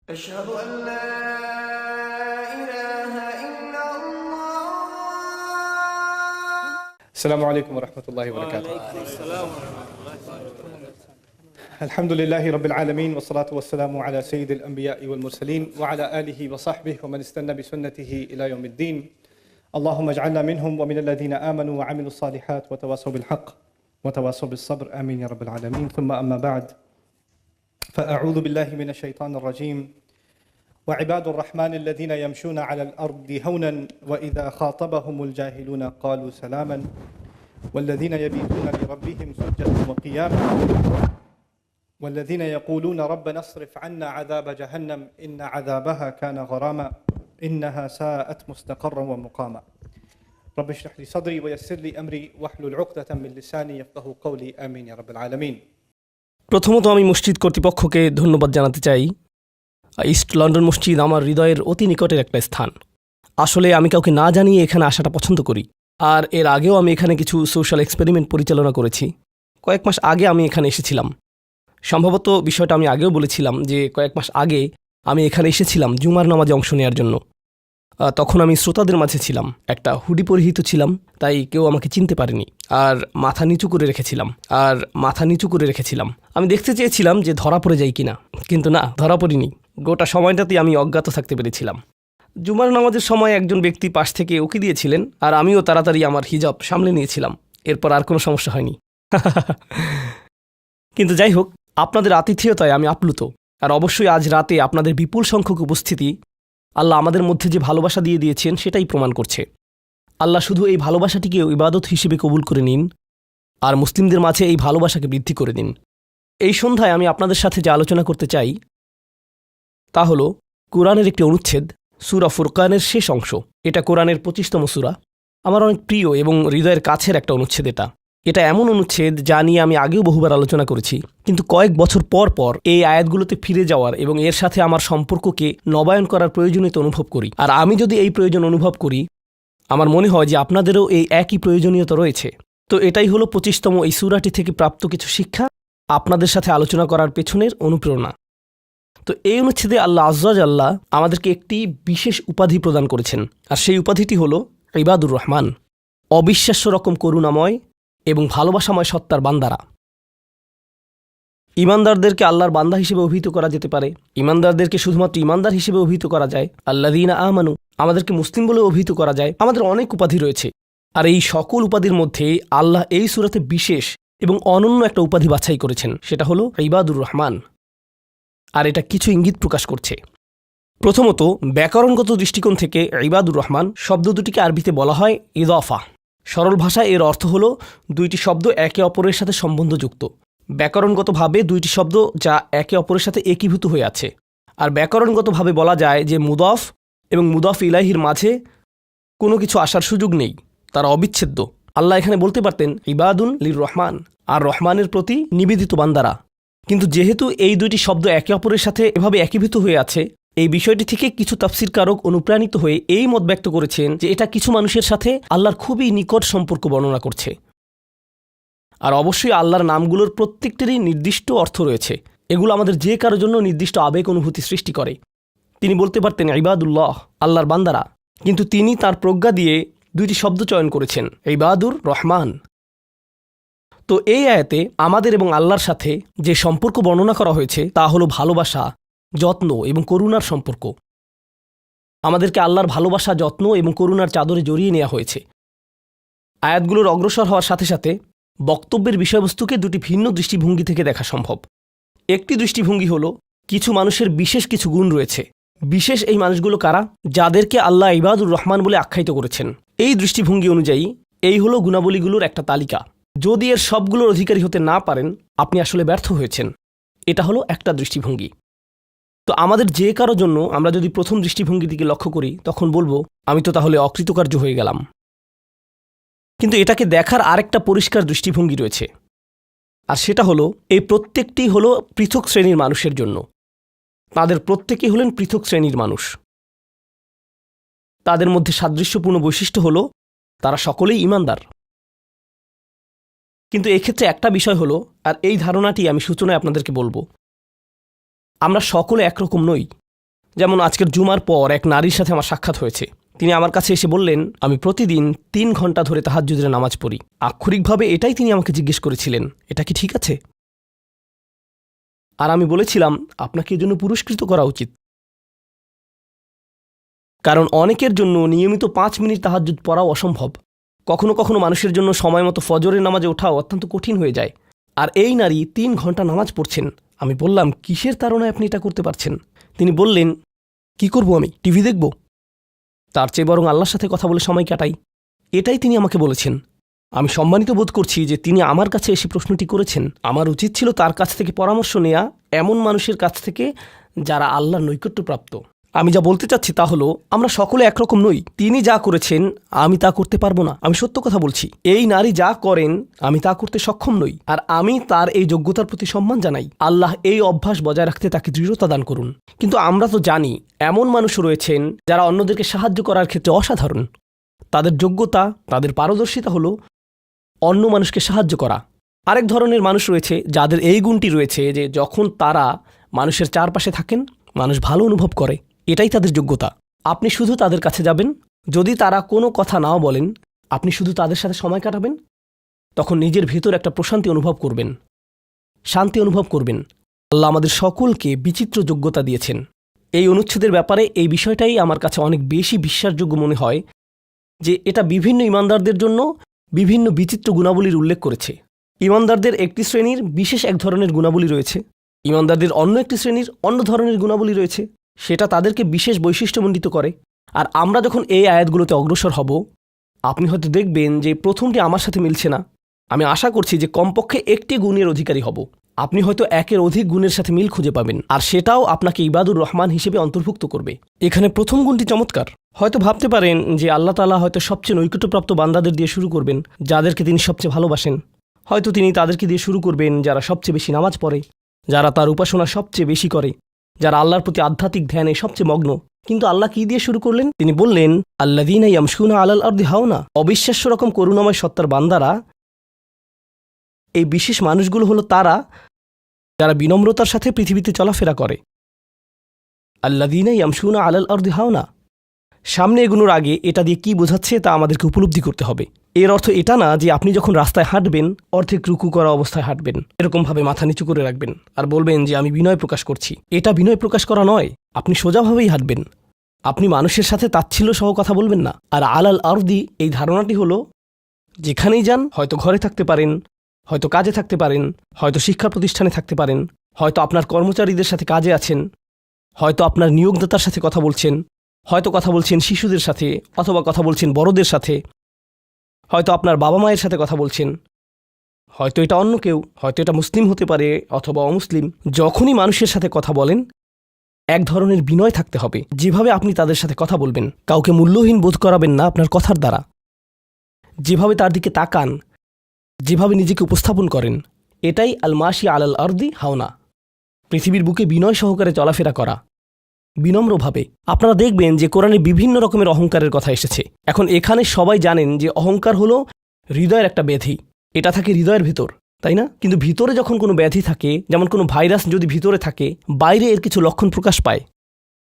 أشهد أن لا إله إلا الله. السلام عليكم ورحمة الله وبركاته. الحمد لله رب العالمين والصلاة والسلام على سيد الأنبياء والمرسلين وعلى آله وصحبه ومن استنى بسنته إلى يوم الدين. اللهم اجعلنا منهم ومن الذين آمنوا وعملوا الصالحات وتواصوا بالحق وتواصوا بالصبر آمين يا رب العالمين. ثم أما بعد فأعوذ بالله من الشيطان الرجيم. وعباد الرحمن الذين يمشون على الأرض هونا وإذا خاطبهم الجاهلون قالوا سلاما والذين يبيتون لربهم سجدا وقياما والذين يقولون ربنا اصرف عنا عذاب جهنم إن عذابها كان غراما إنها ساءت مستقرا ومقاما. رب اشرح لي صدري ويسر لي أمري واحلل عقدة من لساني يفقهوا قولي آمين يا رب العالمين. প্রথমত আমি মসজিদ কর্তৃপক্ষকে ধন্যবাদ জানাতে চাই। ইস্ট লন্ডন মসজিদ আমার হৃদয়ের অতি নিকটের একটা স্থান। আসলে আমি কাউকে না জানিয়ে এখানে আসাটা পছন্দ করি। আর এর আগেও আমি এখানে কিছু সোশ্যাল এক্সপেরিমেন্ট পরিচালনা করেছি। কয়েক মাস আগে আমি এখানে এসেছিলাম। সম্ভবত বিষয়টা আমি আগেও বলেছিলাম যে কয়েক মাস আগে আমি এখানে এসেছিলাম জুমার নামাজে অংশ নেওয়ার জন্য। তখন আমি শ্রোতাদের মাঝে ছিলাম, একটা হুডি পরিহিত ছিলাম, তাই কেউ আমাকে চিনতে পারেনি। আর মাথা নিচু করে রেখেছিলাম। আমি দেখতে চেয়েছিলাম যে ধরা পড়ে যাই কিনা, কিন্তু না, ধরা পড়িনি। গোটা সময়টাতেই আমি অজ্ঞাত থাকতে পেরেছিলাম। জুমার নামাজের সময় একজন ব্যক্তি পাশ থেকে উকি দিয়েছিলেন, আর আমিও তাড়াতাড়ি আমার হিজাব সামলে নিয়েছিলাম। এরপর আর কোনো সমস্যা হয়নি। কিন্তু যাই হোক, আপনাদের আতিথেয়তায় আমি আপ্লুত। আর অবশ্যই আজ রাতে আপনাদের বিপুল সংখ্যক উপস্থিতি আল্লাহ আমাদের মধ্যে যে ভালোবাসা দিয়ে দিয়েছেন সেটাই প্রমাণ করছে। আল্লাহ শুধু এই ভালোবাসাটিকে ইবাদত হিসেবে কবুল করে নিন, আর মুসলিমদের মাঝে এই ভালোবাসাকে বৃদ্ধি করে দিন। এই সন্ধ্যায় আমি আপনাদের সাথে যে আলোচনা করতে চাই তা হল কোরআনের একটি অনুচ্ছেদ, সূরা ফুরকানের শেষ অংশ। এটা কোরআনের 25তম সূরা। আমার অনেক প্রিয় এবং হৃদয়ের কাছের একটা অনুচ্ছেদ। এটা এমন অনুচ্ছেদ যা নিয়ে আমি আগেও বহুবার আলোচনা করেছি, কিন্তু কয়েক বছর পর পর এই আয়াতগুলোতে ফিরে যাওয়ার এবং এর সাথে আমার সম্পর্ককে নবায়ন করার প্রয়োজনীয়তা অনুভব করি। আর আমি যদি এই প্রয়োজন অনুভব করি, আমার মনে হয় যে আপনাদেরও এই একই প্রয়োজনীয়তা রয়েছে। তো এটাই হলো 25তম এই সূরাটি থেকে প্রাপ্ত কিছু শিক্ষা, আপনাদের সাথে আলোচনা করার পেছনের অনুপ্রেরণা। তো এই অনুচ্ছেদে আল্লাহ আয্যা জাল্লা আমাদেরকে একটি বিশেষ উপাধি প্রদান করেছেন, আর সেই উপাধিটি হলো ইবাদুর রহমান, অবিশ্বাস্য রকম করুণাময় এবং ভালোবাসাময় সত্তার বান্দারা। ইমানদারদেরকে আল্লাহর বান্দা হিসেবে অভিহিত করা যেতে পারে। ইমানদারদেরকে শুধুমাত্র ইমানদার হিসেবে অভিহিত করা যায়। আল্লাযীনা আমানু, আমাদেরকে মুসলিম বলে অভিহিত করা যায়। আমাদের অনেক উপাধি রয়েছে, আর এই সকল উপাধির মধ্যে আল্লাহ এই সূরাতে বিশেষ এবং অনন্য একটা উপাধি বাছাই করেছেন, সেটা হলো ইবাদুর রহমান। আর এটা কিছু ইঙ্গিত প্রকাশ করছে। প্রথমত, ব্যাকরণগত দৃষ্টিকোণ থেকে ইবাদুর রহমান শব্দ দুটিকে আরবিতে বলা হয় ইদাফা। সরল ভাষায় এর অর্থ হল দুইটি শব্দ একে অপরের সাথে সম্বন্ধযুক্ত। ব্যাকরণগতভাবে দুইটি শব্দ যা একে অপরের সাথে একীভূত হয়ে আছে। আর ব্যাকরণগতভাবে বলা যায় যে মুদাফ এবং মুদাফ ইলাইহির মাঝে কোনো কিছু আসার সুযোগ নেই, তারা অবিচ্ছেদ্য। আল্লাহ এখানে বলতে পারতেন ইবাদুন লির রহমান, আর রহমানের প্রতি নিবেদিত বান্দারা। কিন্তু যেহেতু এই দুইটি শব্দ একে অপরের সাথে এভাবে একীভূত হয়ে আছে, এই বিষয়টি থেকে কিছু তাফসীরকারক অনুপ্রাণিত হয়ে এই মত ব্যক্ত করেছেন যে এটা কিছু মানুষের সাথে আল্লাহর খুবই নিকট সম্পর্ক বর্ণনা করছে। আর অবশ্যই আল্লাহর নামগুলোর প্রত্যেকটিরই নির্দিষ্ট অর্থ রয়েছে। এগুলো আমাদের যে কারোর জন্য নির্দিষ্ট আবেগ অনুভূতি সৃষ্টি করে। তিনি বলতে পারতেন ইবাদুল্লাহ, আল্লাহর বান্দারা, কিন্তু তিনি তার প্রজ্ঞা দিয়ে দুইটি শব্দ চয়ন করেছেন, ইবাদুর রহমান। তো এই আয়াতে আমাদের এবং আল্লাহর সাথে যে সম্পর্ক বর্ণনা করা হয়েছে তা হলো ভালোবাসা, যত্ন এবং করুণার সম্পর্ক। আমাদেরকে আল্লাহর ভালোবাসা, যত্ন এবং করুণার চাদরে জড়িয়ে নেওয়া হয়েছে। আয়াতগুলোর অগ্রসর হওয়ার সাথে সাথে বক্তব্যের বিষয়বস্তুকে দুটি ভিন্ন দৃষ্টিভঙ্গি থেকে দেখা সম্ভব। একটি দৃষ্টিভঙ্গি হলো কিছু মানুষের বিশেষ কিছু গুণ রয়েছে। বিশেষ এই মানুষগুলো কারা? যাদেরকে আল্লাহ ইবাদুর রহমান বলে আখ্যায়িত করেছেন। এই দৃষ্টিভঙ্গি অনুযায়ী এই হলো গুণাবলীগুলোর একটা তালিকা। যদি এর সবগুলোর অধিকারী হতে না পারেন, আপনি আসলে ব্যর্থ হয়েছেন। এটা হলো একটা দৃষ্টিভঙ্গি। তো আমাদের যে কারো জন্য আমরা যদি প্রথম দৃষ্টিভঙ্গির দিকে লক্ষ্য করি, তখন বলবো আমি তো তাহলে অকৃতকার্য হয়ে গেলাম। কিন্তু এটাকে দেখার আরেকটা পরিষ্কার দৃষ্টিভঙ্গি রয়েছে, আর সেটা হলো এই প্রত্যেকটি হলো পৃথক শ্রেণীর মানুষের জন্য। তাদের প্রত্যেকেই হলেন পৃথক শ্রেণীর মানুষ। তাদের মধ্যে সাদৃশ্যপূর্ণ বৈশিষ্ট্য হলো তারা সকলেই ঈমানদার। কিন্তু এক্ষেত্রে একটা বিষয় হলো, আর এই ধারণাটি আমি সূচনায় আপনাদেরকে বলবো, আমরা সকলে একরকম নই। যেমন আজকের জুমার পর এক নারীর সাথে আমার সাক্ষাৎ হয়েছে। তিনি আমার কাছে এসে বললেন, আমি প্রতিদিন 3 ঘন্টা ধরে তাহাজ্জুদের নামাজ পড়ি। আক্ষরিকভাবে এটাই তিনি আমাকে জিজ্ঞেস করেছিলেন, এটা কি ঠিক আছে? আর আমি বলেছিলাম, আপনাকে এজন্য পুরস্কৃত করা উচিত, কারণ অনেকের জন্য নিয়মিত 5 মিনিট তাহাজ্জুদ পড়াও অসম্ভব। কখনো কখনো মানুষের জন্য সময় মতো ফজরের নামাজে ওঠাও অত্যন্ত কঠিন হয়ে যায়। আর এই নারী 3 ঘন্টা নামাজ পড়ছেন। আমি বললাম, কিসের তাড়নায় আপনি এটা করতে পারছেন? তিনি বললেন, কি করব আমি, টিভি দেখব? তার চেয়ে বরং আল্লাহর সাথে কথা বলে সময় কাটাই। এটাই তিনি আমাকে বলেছেন। আমি সম্মানিত বোধ করছি যে তিনি আমার কাছে এসে প্রশ্নটি করেছেন। আমার উচিত ছিল তার কাছ থেকে পরামর্শ নেয়া, এমন মানুষের কাছ থেকে যারা আল্লাহর নৈকট্যপ্রাপ্ত। আমি যা বলতে চাচ্ছি তা হলো, আমরা সকলে একরকম নই। তিনি যা করেছেন আমি তা করতে পারবো না। আমি সত্য কথা বলছি। এই নারী যা করেন আমি তা করতে সক্ষম নই, আর আমি তার এই যোগ্যতার প্রতি সম্মান জানাই। আল্লাহ এই অভ্যাস বজায় রাখতে তাকে দৃঢ়তা দান করুন। কিন্তু আমরা তো জানি এমন মানুষ রয়েছেন যারা অন্যদেরকে সাহায্য করার ক্ষেত্রে অসাধারণ। তাদের যোগ্যতা, তাদের পারদর্শিতা হলো অন্য মানুষকে সাহায্য করা। আরেক ধরনের মানুষ রয়েছে যাদের এই গুণটি রয়েছে যে যখন তারা মানুষের চারপাশে থাকেন, মানুষ ভালো অনুভব করে। এটাই তাদের যোগ্যতা। আপনি শুধু তাদের কাছে যাবেন, যদি তারা কোনো কথা নাও বলেন, আপনি শুধু তাদের সাথে সময় কাটাবেন, তখন নিজের ভেতর একটা প্রশান্তি অনুভব করবেন, শান্তি অনুভব করবেন। আল্লাহ আমাদের সকলকে বিচিত্র যোগ্যতা দিয়েছেন। এই অনুচ্ছেদের ব্যাপারে এই বিষয়টাই আমার কাছে অনেক বেশি বিশ্বাসযোগ্য মনে হয় যে এটা বিভিন্ন ইমানদারদের জন্য বিভিন্ন বিচিত্র গুণাবলীর উল্লেখ করেছে। ইমানদারদের একটি শ্রেণীর বিশেষ এক ধরনের গুণাবলী রয়েছে, ইমানদারদের অন্য একটি শ্রেণীর অন্য ধরনের গুণাবলী রয়েছে। সেটা তাদেরকে বিশেষ বৈশিষ্ট্যমণ্ডিত করে। আর আমরা যখন এই আয়াতগুলোতে অগ্রসর হব, আপনি হয়তো দেখবেন যে প্রথমটি আমার সাথে মিলছে না। আমি আশা করছি যে কমপক্ষে একটি গুণের অধিকারী হব। আপনি হয়তো একের অধিক গুণের সাথে মিল খুঁজে পাবেন, আর সেটাও আপনাকে ইবাদুর রহমান হিসেবে অন্তর্ভুক্ত করবে। এখানে প্রথম গুণটি চমৎকার। হয়তো ভাবতে পারেন যে আল্লাহ তাআলা হয়তো সবচেয়ে নৈকট্যপ্রাপ্ত বান্দাদের দিয়ে শুরু করবেন, যাদেরকে তিনি সবচেয়ে ভালোবাসেন। হয়তো তিনি তাদেরকে দিয়ে শুরু করবেন যারা সবচেয়ে বেশি নামাজ পড়ে, যারা তার উপাসনা সবচেয়ে বেশি করে, যারা আল্লাহর প্রতি আধ্যাত্মিক ধ্যানে সবচেয়ে মগ্ন। কিন্তু আল্লাহ কি দিয়ে শুরু করলেন? তিনি বললেন, আল্লাযীনা ইয়ামশুনা আলাল আরদি হাওনা। অবিশ্বাস্য রকম করুণাময় সত্তার বান্দারা, এই বিশেষ মানুষগুলো হলো তারা যারা বিনম্রতার সাথে পৃথিবীতে চলাফেরা করে। আল্লাযীনা ইয়ামশুনা আলাল আরদি হাওনা। সামনে এগোনোর আগে এটা দিয়ে কি বোঝাচ্ছে তা আমাদেরকে উপলব্ধি করতে হবে। এর অর্থ এটা না যে আপনি যখন রাস্তায় হাঁটবেন অর্ধেক রুকু করা অবস্থায় হাঁটবেন, এরকমভাবে মাথা নিচু করে রাখবেন আর বলবেন যে আমি বিনয় প্রকাশ করছি। এটা বিনয় প্রকাশ করা নয়। আপনি সোজাভাবেই হাঁটবেন। আপনি মানুষের সাথে তাচ্ছিল্য সহ কথা বলবেন না। আর আলাল আরদি, এই ধারণাটি হলো যেখানেই যান, হয়তো ঘরে থাকতে পারেন, হয়তো কাজে থাকতে পারেন, হয়তো শিক্ষা প্রতিষ্ঠানে থাকতে পারেন, হয়তো আপনার কর্মচারীদের সাথে কাজে আছেন, হয়তো আপনার নিয়োগদাতার সাথে কথা বলছেন, হয়তো কথা বলছেন শিশুদের সাথে, অথবা কথা বলছেন বড়দের সাথে, হয়তো আপনার বাবা মায়ের সাথে কথা বলছেন, হয়তো এটা অন্য কেউ, হয়তো এটা মুসলিম হতে পারে অথবা অমুসলিম। যখনই মানুষের সাথে কথা বলেন এক ধরনের বিনয় থাকতে হবে। যেভাবে আপনি তাদের সাথে কথা বলবেন, কাউকে মূল্যহীন বোধ করাবেন না আপনার কথার দ্বারা। যেভাবে তার দিকে তাকান, যেভাবে নিজেকে উপস্থাপন করেন, এটাই আল মাশি আলাল আরদি হাওনা। পৃথিবীর বুকে বিনয় সহকারে চলাফেরা করা, বিনম্রভাবে। আপনারা দেখবেন যে কোরআনে বিভিন্ন রকমের অহংকারের কথা এসেছে। এখন এখানে সবাই জানেন যে অহংকার হলো হৃদয়ের একটা ব্যাধি। এটা থাকে হৃদয়ের ভিতর, তাই না? কিন্তু ভিতরে যখন কোনো ব্যাধি থাকে, যেমন কোনো ভাইরাস যদি ভিতরে থাকে, বাইরে এর কিছু লক্ষণ প্রকাশ পায়,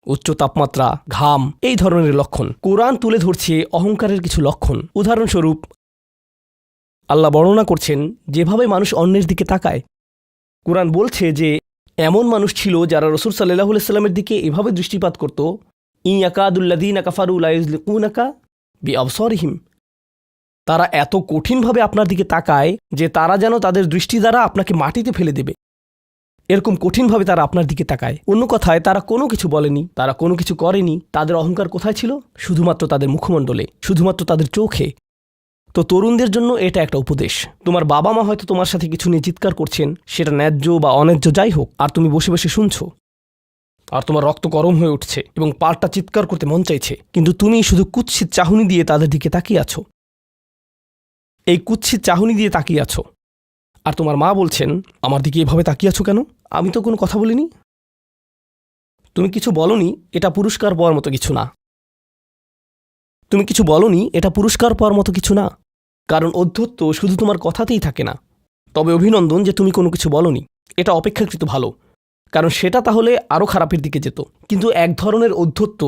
উচ্চ তাপমাত্রা, ঘাম, এই ধরনের লক্ষণ। কোরআন তুলে ধরছে অহংকারের কিছু লক্ষণ। উদাহরণস্বরূপ আল্লাহ বর্ণনা করছেন যেভাবে মানুষ অন্যের দিকে তাকায়। কোরআন বলছে যে এমন মানুষ ছিল যারা রাসূল সাল্লাল্লাহু আলাইহি ওয়াসাল্লামের দিকে এভাবে দৃষ্টিপাত করত, ইয়াকাদুল্লাযীনা কাফারু লা ইউযলিকুনাকা বিআবসারিহিম। তারা এত কঠিনভাবে আপনার দিকে তাকায় যে তারা যেন তাদের দৃষ্টি দ্বারা আপনাকে মাটিতে ফেলে দেবে। এরকম কঠিনভাবে তারা আপনার দিকে তাকায়। অন্য কথায়, তারা কোনো কিছু বলেনি, তারা কোনো কিছু করেনি। তাদের অহংকার কোথায় ছিল? শুধুমাত্র তাদের মুখমণ্ডলে, শুধুমাত্র তাদের চোখে। তো তরুণদের জন্য এটা একটা উপদেশ। তোমার বাবা মা হয়তো তোমার সাথে কিছু নিয়ে চিৎকার করছেন, সেটা ন্যায্য বা অন্যায্য যাই হোক, আর তুমি বসে বসে শুনছো, আর তোমার রক্ত গরম হয়ে উঠছে এবং পাল্টা চিৎকার করতে মন চাইছে, কিন্তু তুমি শুধু কুৎসিত চাহনি দিয়ে তাদের দিকে তাকিয়ে আছো। এই কুৎসিত চাহনি দিয়ে তাকিয়ে আছো, আর তোমার মা বলছেন, আমার দিকে এভাবে তাকিয়ে আছো কেন? আমি তো কোনো কথা বলিনি। তুমি কিছু বলনি, এটা পুরস্কার পাওয়ার মতো কিছু না। তুমি কিছু বলনি, এটা পুরস্কার পাওয়ার মতো কিছু না। কারণ অধ্যত্ব শুধু তোমার কথাতেই থাকে না। তবে অভিনন্দন যে তুমি কোনো কিছু বলনি, এটা অপেক্ষাকৃত ভালো। কারণ সেটা তাহলে আরও খারাপের দিকে যেত। কিন্তু এক ধরনের ঔদ্ধত্য,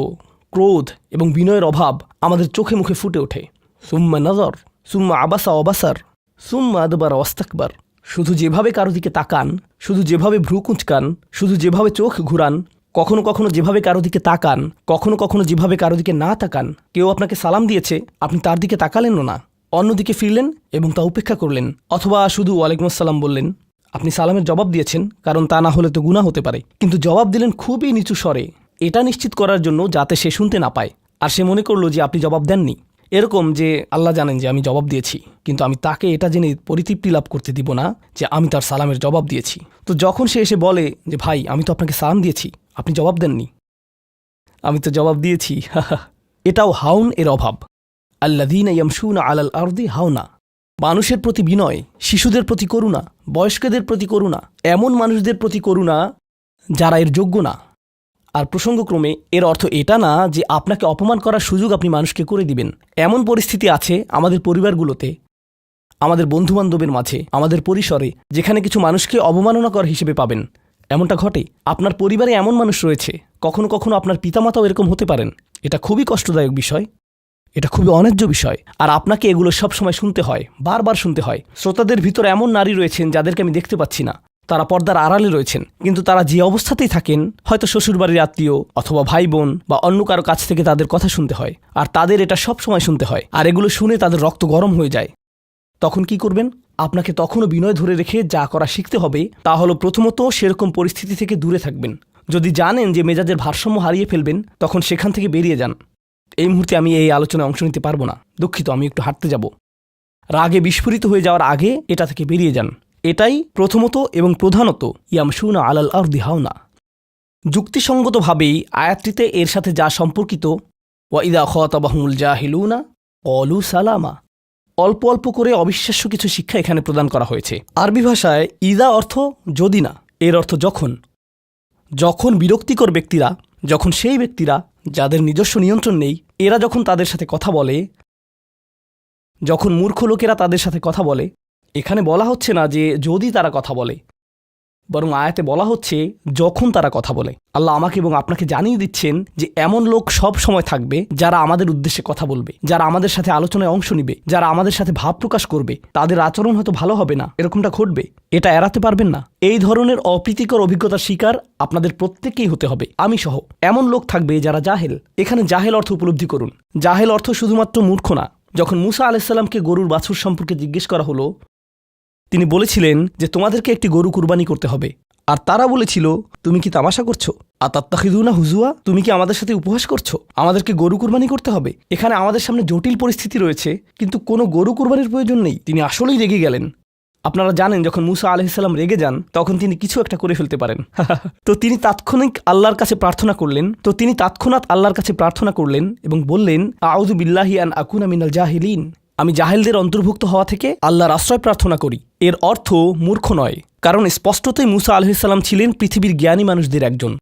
ক্রোধ এবং বিনয়ের অভাব আমাদের চোখে মুখে ফুটে ওঠে। সুম্মা নজর, সুম্মা আবাসা অবাসার, সুম্মা আদবার অস্তাকবার। শুধু যেভাবে কারো দিকে তাকান, শুধু যেভাবে ভ্রু কুঁচকান, শুধু যেভাবে চোখ ঘুরান, কখনো কখনো যেভাবে কারো দিকে তাকান, কখনো কখনো যেভাবে কারো দিকে না তাকান। কেউ আপনাকে সালাম দিয়েছে, আপনি তার দিকে তাকালেনও না, অন্যদিকে ফিরলেন এবং তা উপেক্ষা করলেন, অথবা শুধু ওয়ালাইকুম আসসালাম বললেন। আপনি সালামের জবাব দিয়েছেন, কারণ তা না হলে তো গুনাহ হতে পারে, কিন্তু জবাব দিলেন খুবই নিচু স্বরে, এটা নিশ্চিত করার জন্য যাতে সে শুনতে না পায়, আর সে মনে করলো যে আপনি জবাব দেননি। এরকম যে আল্লাহ জানেন যে আমি জবাব দিয়েছি, কিন্তু আমি তাকে এটা জেনে পরিতৃপ্তি লাভ করতে দিব না যে আমি তার সালামের জবাব দিয়েছি। তো যখন সে এসে বলে যে ভাই আমি তো আপনাকে সালাম দিয়েছি, আপনি জবাব দেননি, আমি তো জবাব দিয়েছি, এটাও হাউন এর অভাব। আল্লাযীনা ইয়ামশুনা আলাল আরদি হাওনা। মানুষের প্রতি বিনয়, শিশুদের প্রতি করুণা, বয়স্কদের প্রতি করুণা, এমন মানুষদের প্রতি করুণা যারা এর যোগ্য না। আর প্রসঙ্গক্রমে এর অর্থ এটা না যে আপনাকে অপমান করার সুযোগ আপনি মানুষকে করে দিবেন। এমন পরিস্থিতি আছে আমাদের পরিবারগুলোতে, আমাদের বন্ধুবান্ধবের মাঝে, আমাদের পরিসরে, যেখানে কিছু মানুষকে অবমাননাকর হিসেবে পাবেন। এমনটা ঘটে। আপনার পরিবারে এমন মানুষ রয়েছে, কখনো কখনো আপনার পিতামাতাও এরকম হতে পারেন। এটা খুবই কষ্টদায়ক বিষয়, এটা খুবই অন্যায্য বিষয়, আর আপনাকে এগুলো সবসময় শুনতে হয়, বারবার শুনতে হয়। শ্রোতাদের ভিতর এমন নারী রয়েছেন যাদেরকে আমি দেখতে পাচ্ছি না, তারা পর্দার আড়ালে রয়েছেন, কিন্তু তারা যে অবস্থাতেই থাকেন, হয়তো শ্বশুরবাড়ির আত্মীয় অথবা ভাই বোন বা অন্য কারো কাছ থেকে তাদের কথা শুনতে হয়, আর তাদের এটা সব সময় শুনতে হয়, আর এগুলো শুনে তাদের রক্ত গরম হয়ে যায়। তখন কি করবেন? আপনাকে তখনও বিনয় ধরে রেখে যা করা শিখতে হবে তা হলো প্রথমত সেরকম পরিস্থিতি থেকে দূরে থাকবেন। যদি জানেন যে মেজাজের ভারসাম্য হারিয়ে ফেলবেন, তখন সেখান থেকে বেরিয়ে যান। এই মুহূর্তে আমি এই আলোচনায় অংশ নিতে পারবো না, দুঃখিত, আমি একটু হাঁটতে যাব। রাগে বিস্ফোরিত হয়ে যাওয়ার আগে এটা থেকে বেরিয়ে যান। এটাই প্রথমত এবং প্রধানত ইয়ামশুনা আলাল আরদি হাওনা। যুক্তিসঙ্গতভাবেই আয়াতটিতে এর সাথে যা সম্পর্কিত, ওয়া ইযা খাতাবাহুমুল জাহিলুনা ক্বালু সালামা, অল্প অল্প করে অবিশ্বাস্য কিছু শিক্ষা এখানে প্রদান করা হয়েছে। আরবি ভাষায় ইদা অর্থ যদি না, এর অর্থ যখন। যখন বিরক্তিকর ব্যক্তিরা, যখন সেই ব্যক্তিরা যাদের নিজস্ব নিয়ন্ত্রণ নেই, এরা যখন তাদের সাথে কথা বলে, যখন মূর্খ লোকেরা তাদের সাথে কথা বলে, এখানে বলা হচ্ছে না যে যদি তারা কথা বলে, বরং আয়াতে বলা হচ্ছে যখন তারা কথা বলে। আল্লাহ আমাকে এবং আপনাকে জানিয়ে দিচ্ছেন যে এমন লোক সব সময় থাকবে যারা আমাদের উদ্দেশ্যে কথা বলবে, যারা আমাদের সাথে আলোচনায় অংশ নিবে, যারা আমাদের সাথে ভাব প্রকাশ করবে। তাদের আচরণ হয়তো ভালো হবে না, এরকমটা ঘটবে, এটা এড়াতে পারবেন না। এই ধরনের অপ্রীতিকর অভিজ্ঞতার শিকার আপনাদের প্রত্যেককেই হতে হবে, আমি সহ। এমন লোক থাকবে যারা জাহেল। এখানে জাহেল অর্থ উপলব্ধি করুন। জাহেল অর্থ শুধুমাত্র মূর্খ না। যখন মুসা আলাইসাল্লামকে গরুর বাছুর সম্পর্কে জিজ্ঞেস করা হলো, তিনি বলেছিলেন যে তোমাদেরকে একটি গরু কুরবানি করতে হবে, আর তারা বলেছিল তুমি কি তামাশা করছো? আতাত্তাখিযুনা হুজুয়া, তুমি কি আমাদের সাথে উপহাস করছো? আমাদেরকে গরু কুরবানি করতে হবে? এখানে আমাদের সামনে জটিল পরিস্থিতি রয়েছে, কিন্তু কোনো গরু কুরবানির প্রয়োজন নেই। তিনি আসলেই রেগে গেলেন। আপনারা জানেন যখন মুসা আলাইহিসসালাম রেগে যান, তখন তিনি কিছু একটা করে ফেলতে পারেন। তো তিনি তৎক্ষণাৎ আল্লাহর কাছে প্রার্থনা করলেন এবং বললেন, আউযু বিল্লাহি আন আকুনা মিনাল জাহিলিন, আমি জাহেলদের অন্তর্ভুক্ত হওয়া থেকে আল্লাহর আশ্রয় প্রার্থনা করি। এর অর্থ মূর্খ নয়, কারণ স্পষ্টতই মুসা আলাইহিসসালাম ছিলেন পৃথিবীর জ্ঞানী মানুষদের একজন।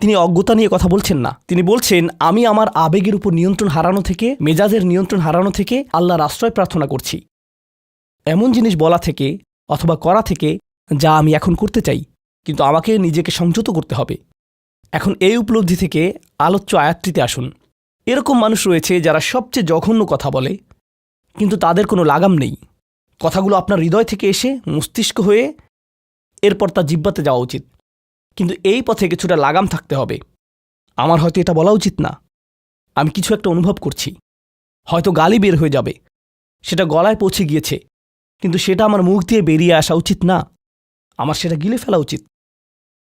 তিনি অজ্ঞতা নিয়ে কথা বলছেন না। তিনি বলছেন আমি আমার আবেগের উপর নিয়ন্ত্রণ হারানো থেকে, মেজাজের নিয়ন্ত্রণ হারানো থেকে আল্লাহর আশ্রয় প্রার্থনা করছি, এমন জিনিস বলা থেকে অথবা করা থেকে যা আমি এখন করতে চাই, কিন্তু আমাকে নিজেকে সংযত করতে হবে। এখন এই উপলব্ধি থেকে আলোচ্য আয়াতটিতে আসুন। এরকম মানুষ রয়েছে যারা সবচেয়ে জঘন্য কথা বলে, কিন্তু তাদের কোনো লাগাম নেই। কথাগুলো আপনার হৃদয় থেকে এসে মস্তিষ্ক হয়ে এরপর তা জিহ্বাতে যাওয়া উচিত, কিন্তু এই পথে কিছুটা লাগাম থাকতে হবে। আমার হয়তো এটা বলা উচিত না, আমি কিছু একটা অনুভব করছি, হয়তো গালি বের হয়ে যাবে, সেটা গলায় পৌঁছে গিয়েছে, কিন্তু সেটা আমার মুখ দিয়ে বেরিয়ে আসা উচিত না, আমার সেটা গিলে ফেলা উচিত।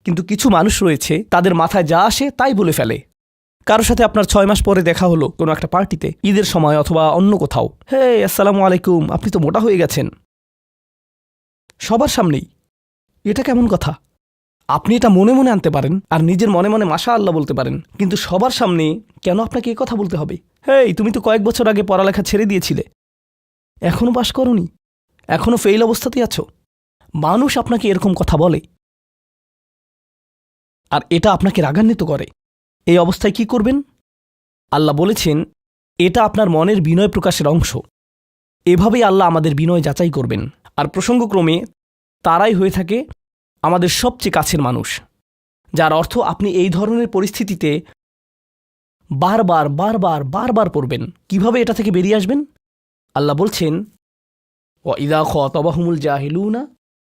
কিন্তু কিছু মানুষ রয়েছে তাদের মাথায় যা আসে তাই বলে ফেলে। কারোর সাথে আপনার 6 মাস পরে দেখা হলো কোনো একটা পার্টিতে, ঈদের সময় অথবা অন্য কোথাও, হে আসসালামু আলাইকুম, আপনি তো মোটা হয়ে গেছেন, সবার সামনেই। এটা কেমন কথা? আপনি এটা মনে মনে আনতে পারেন আর নিজের মনে মনে মাশা আল্লাহ বলতে পারেন, কিন্তু সবার সামনে কেন আপনাকে এ কথা বলতে হবে? হেই, তুমি তো কয়েক বছর আগে পড়ালেখা ছেড়ে দিয়েছিলে, এখনও পাশ করনি, এখনও ফেইল অবস্থাতেই আছো। মানুষ আপনাকে এরকম কথা বলে আর এটা আপনাকে রাগান্বিত করে। এই অবস্থায় কি করবেন? আল্লাহ বলেছেন এটা আপনার মনের বিনয় প্রকাশের অংশ। এভাবেই আল্লাহ আমাদের বিনয় যাচাই করবেন। আর প্রসঙ্গক্রমে তারাই হয়ে থাকে আমাদের সবচেয়ে কাছের মানুষ, যার অর্থ আপনি এই ধরনের পরিস্থিতিতে বারবার বারবার বারবার পড়বেন। কিভাবে এটা থেকে বেরিয়ে আসবেন? আল্লাহ বলছেন, ওয়াইদা খাতাবাহুমুল জাহিলুনা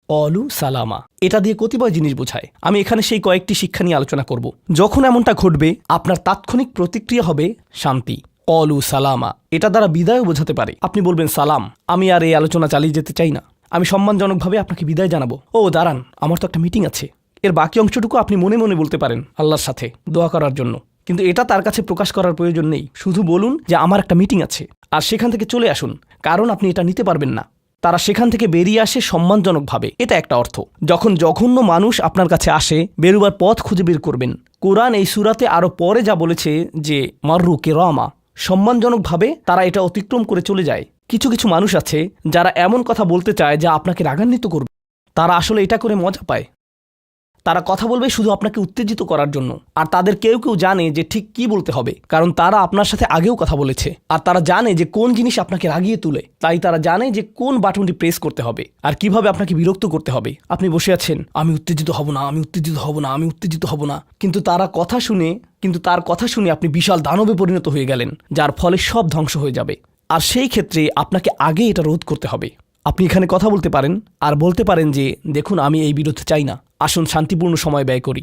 ক্বালু সালামা। এটা দিয়ে কতিপয় জিনিস বোঝায়। আমি এখানে সেই কয়েকটি শিক্ষা নিয়ে আলোচনা করব। যখন এমনটা ঘটবে, আপনার তাৎক্ষণিক প্রতিক্রিয়া হবে শান্তি, ক্বালু সালামা। এটা দ্বারা বিদায়ও বোঝাতে পারে। আপনি বলবেন, সালাম, আমি আর এই আলোচনা চালিয়ে যেতে চাই না, আমি সম্মানজনকভাবে আপনাকে বিদায় জানাবো। ও দাঁড়ান, আমার তো একটা মিটিং আছে। এর বাকি অংশটুকু আপনি মনে মনে বলতে পারেন আল্লাহর সাথে দোয়া করার জন্য, কিন্তু এটা তার কাছে প্রকাশ করার প্রয়োজন নেই। শুধু বলুন যে আমার একটা মিটিং আছে, আর সেখান থেকে চলে আসুন, কারণ আপনি এটা নিতে পারবেন না। তারা সেখান থেকে বেরিয়ে আসে সম্মানজনকভাবে, এটা একটা অর্থ। যখন জঘন্য মানুষ আপনার কাছে আসে, বেরুবার পথ খুঁজে বের করবেন। কোরআন এই সূরাতে আরও পরে যা বলেছে যে মাররু কিরামা, সম্মানজনকভাবে তারা এটা অতিক্রম করে চলে যায়। কিছু কিছু মানুষ আছে যারা এমন কথা বলতে চায় যা আপনাকে রাগান্বিত করবে। তারা আসলে এটা করে মজা পায়। তারা কথা বলবে শুধু আপনাকে উত্তেজিত করার জন্য। আর তাদের কেউ কেউ জানে যে ঠিক কি বলতে হবে, কারণ তারা আপনার সাথে আগেও কথা বলেছে। আর তারা জানে যে কোন জিনিস আপনাকে রাগিয়ে তুলে, তাই তারা জানে যে কোন বাটনটি প্রেস করতে হবে আর কিভাবে আপনাকে বিরক্ত করতে হবে। আপনি বসে আছেন, আমি উত্তেজিত হব না, আমি উত্তেজিত হব না, আমি উত্তেজিত হব না, কিন্তু তার কথা শুনে আপনি বিশাল দানবে পরিণত হয়ে গেলেন, যার ফলে সব ধ্বংস হয়ে যাবে। আর সেই ক্ষেত্রে আপনাকে আগে এটা রোধ করতে হবে। আপনি এখানে কথা বলতে পারেন আর বলতে পারেন যে, দেখুন, আমি এই বিরোধ চাই না, আসুন শান্তিপূর্ণ সময় ব্যয় করি,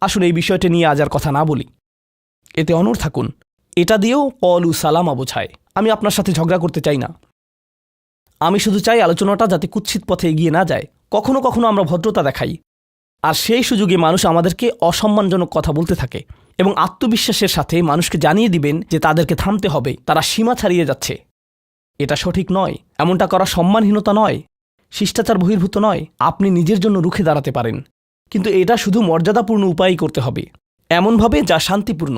আসুন এই বিষয়টা নিয়ে আজ আর কথা না বলি, এতে অনড় থাকুন। এটা দিয়েও ক্বালু সালামা বোঝায়। আমি আপনার সাথে ঝগড়া করতে চাই না, আমি শুধু চাই আলোচনাটা যাতে কুৎসিত পথে এগিয়ে না যায়। কখনো কখনো আমরা ভদ্রতা দেখাই, আর সেই সুযোগে মানুষ আমাদেরকে অসম্মানজনক কথা বলতে থাকে, এবং আত্মবিশ্বাসের সাথে মানুষকে জানিয়ে দিবেন যে তাদেরকে থামতে হবে, তারা সীমা ছাড়িয়ে যাচ্ছে। এটা সঠিক নয়, এমনটা করা সম্মানহীনতা নয়, শিষ্টাচার বহির্ভূত নয়। আপনি নিজের জন্য রুখে দাঁড়াতে পারেন, কিন্তু এটা শুধু মর্যাদাপূর্ণ উপায়েই করতে হবে, এমনভাবে যা শান্তিপূর্ণ।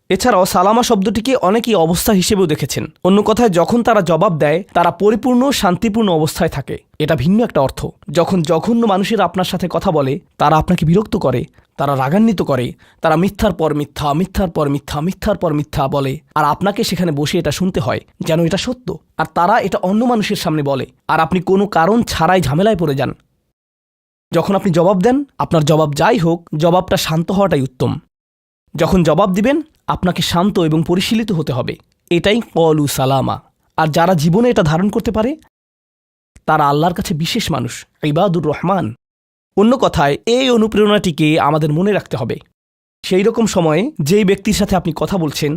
এছাড়াও সালামা শব্দটিকে অনেকেই অবস্থা হিসেবেও দেখেছেন। অন্য কথায়, যখন তারা জবাব দেয়, তারা পরিপূর্ণ শান্তিপূর্ণ অবস্থায় থাকে। এটা ভিন্ন একটা অর্থ। যখন জঘন্য মানুষেরা আপনার সাথে কথা বলে, তারা আপনাকে বিরক্ত করে, তারা রাগান্বিত করে, তারা মিথ্যার পর মিথ্যা, মিথ্যার পর মিথ্যা, মিথ্যার পর মিথ্যা বলে, আর আপনাকে সেখানে বসে এটা শুনতে হয় যেন এটা সত্য। আর তারা এটা অন্য মানুষের সামনে বলে, আর আপনি কোনো কারণ ছাড়াই ঝামেলায় পড়ে যান। যখন আপনি জবাব দেন, আপনার জবাব যাই হোক, জবাবটা শান্ত হওয়াটাই উত্তম। যখন জবাব দিবেন, আপনাকে শান্ত এবং পরিশীলিত হতে হবে। এটাই ক্বালু সালামা। আর যারা জীবনে এটা ধারণ করতে পারে, তারা আল্লাহর কাছে বিশেষ মানুষ, ইবাদুর রহমান। অন্য কথায়, এই অনুপ্রেরণাটিকে আমাদের মনে রাখতে হবে। সেই রকম সময়ে যেই ব্যক্তির সাথে আপনি কথা বলছেন,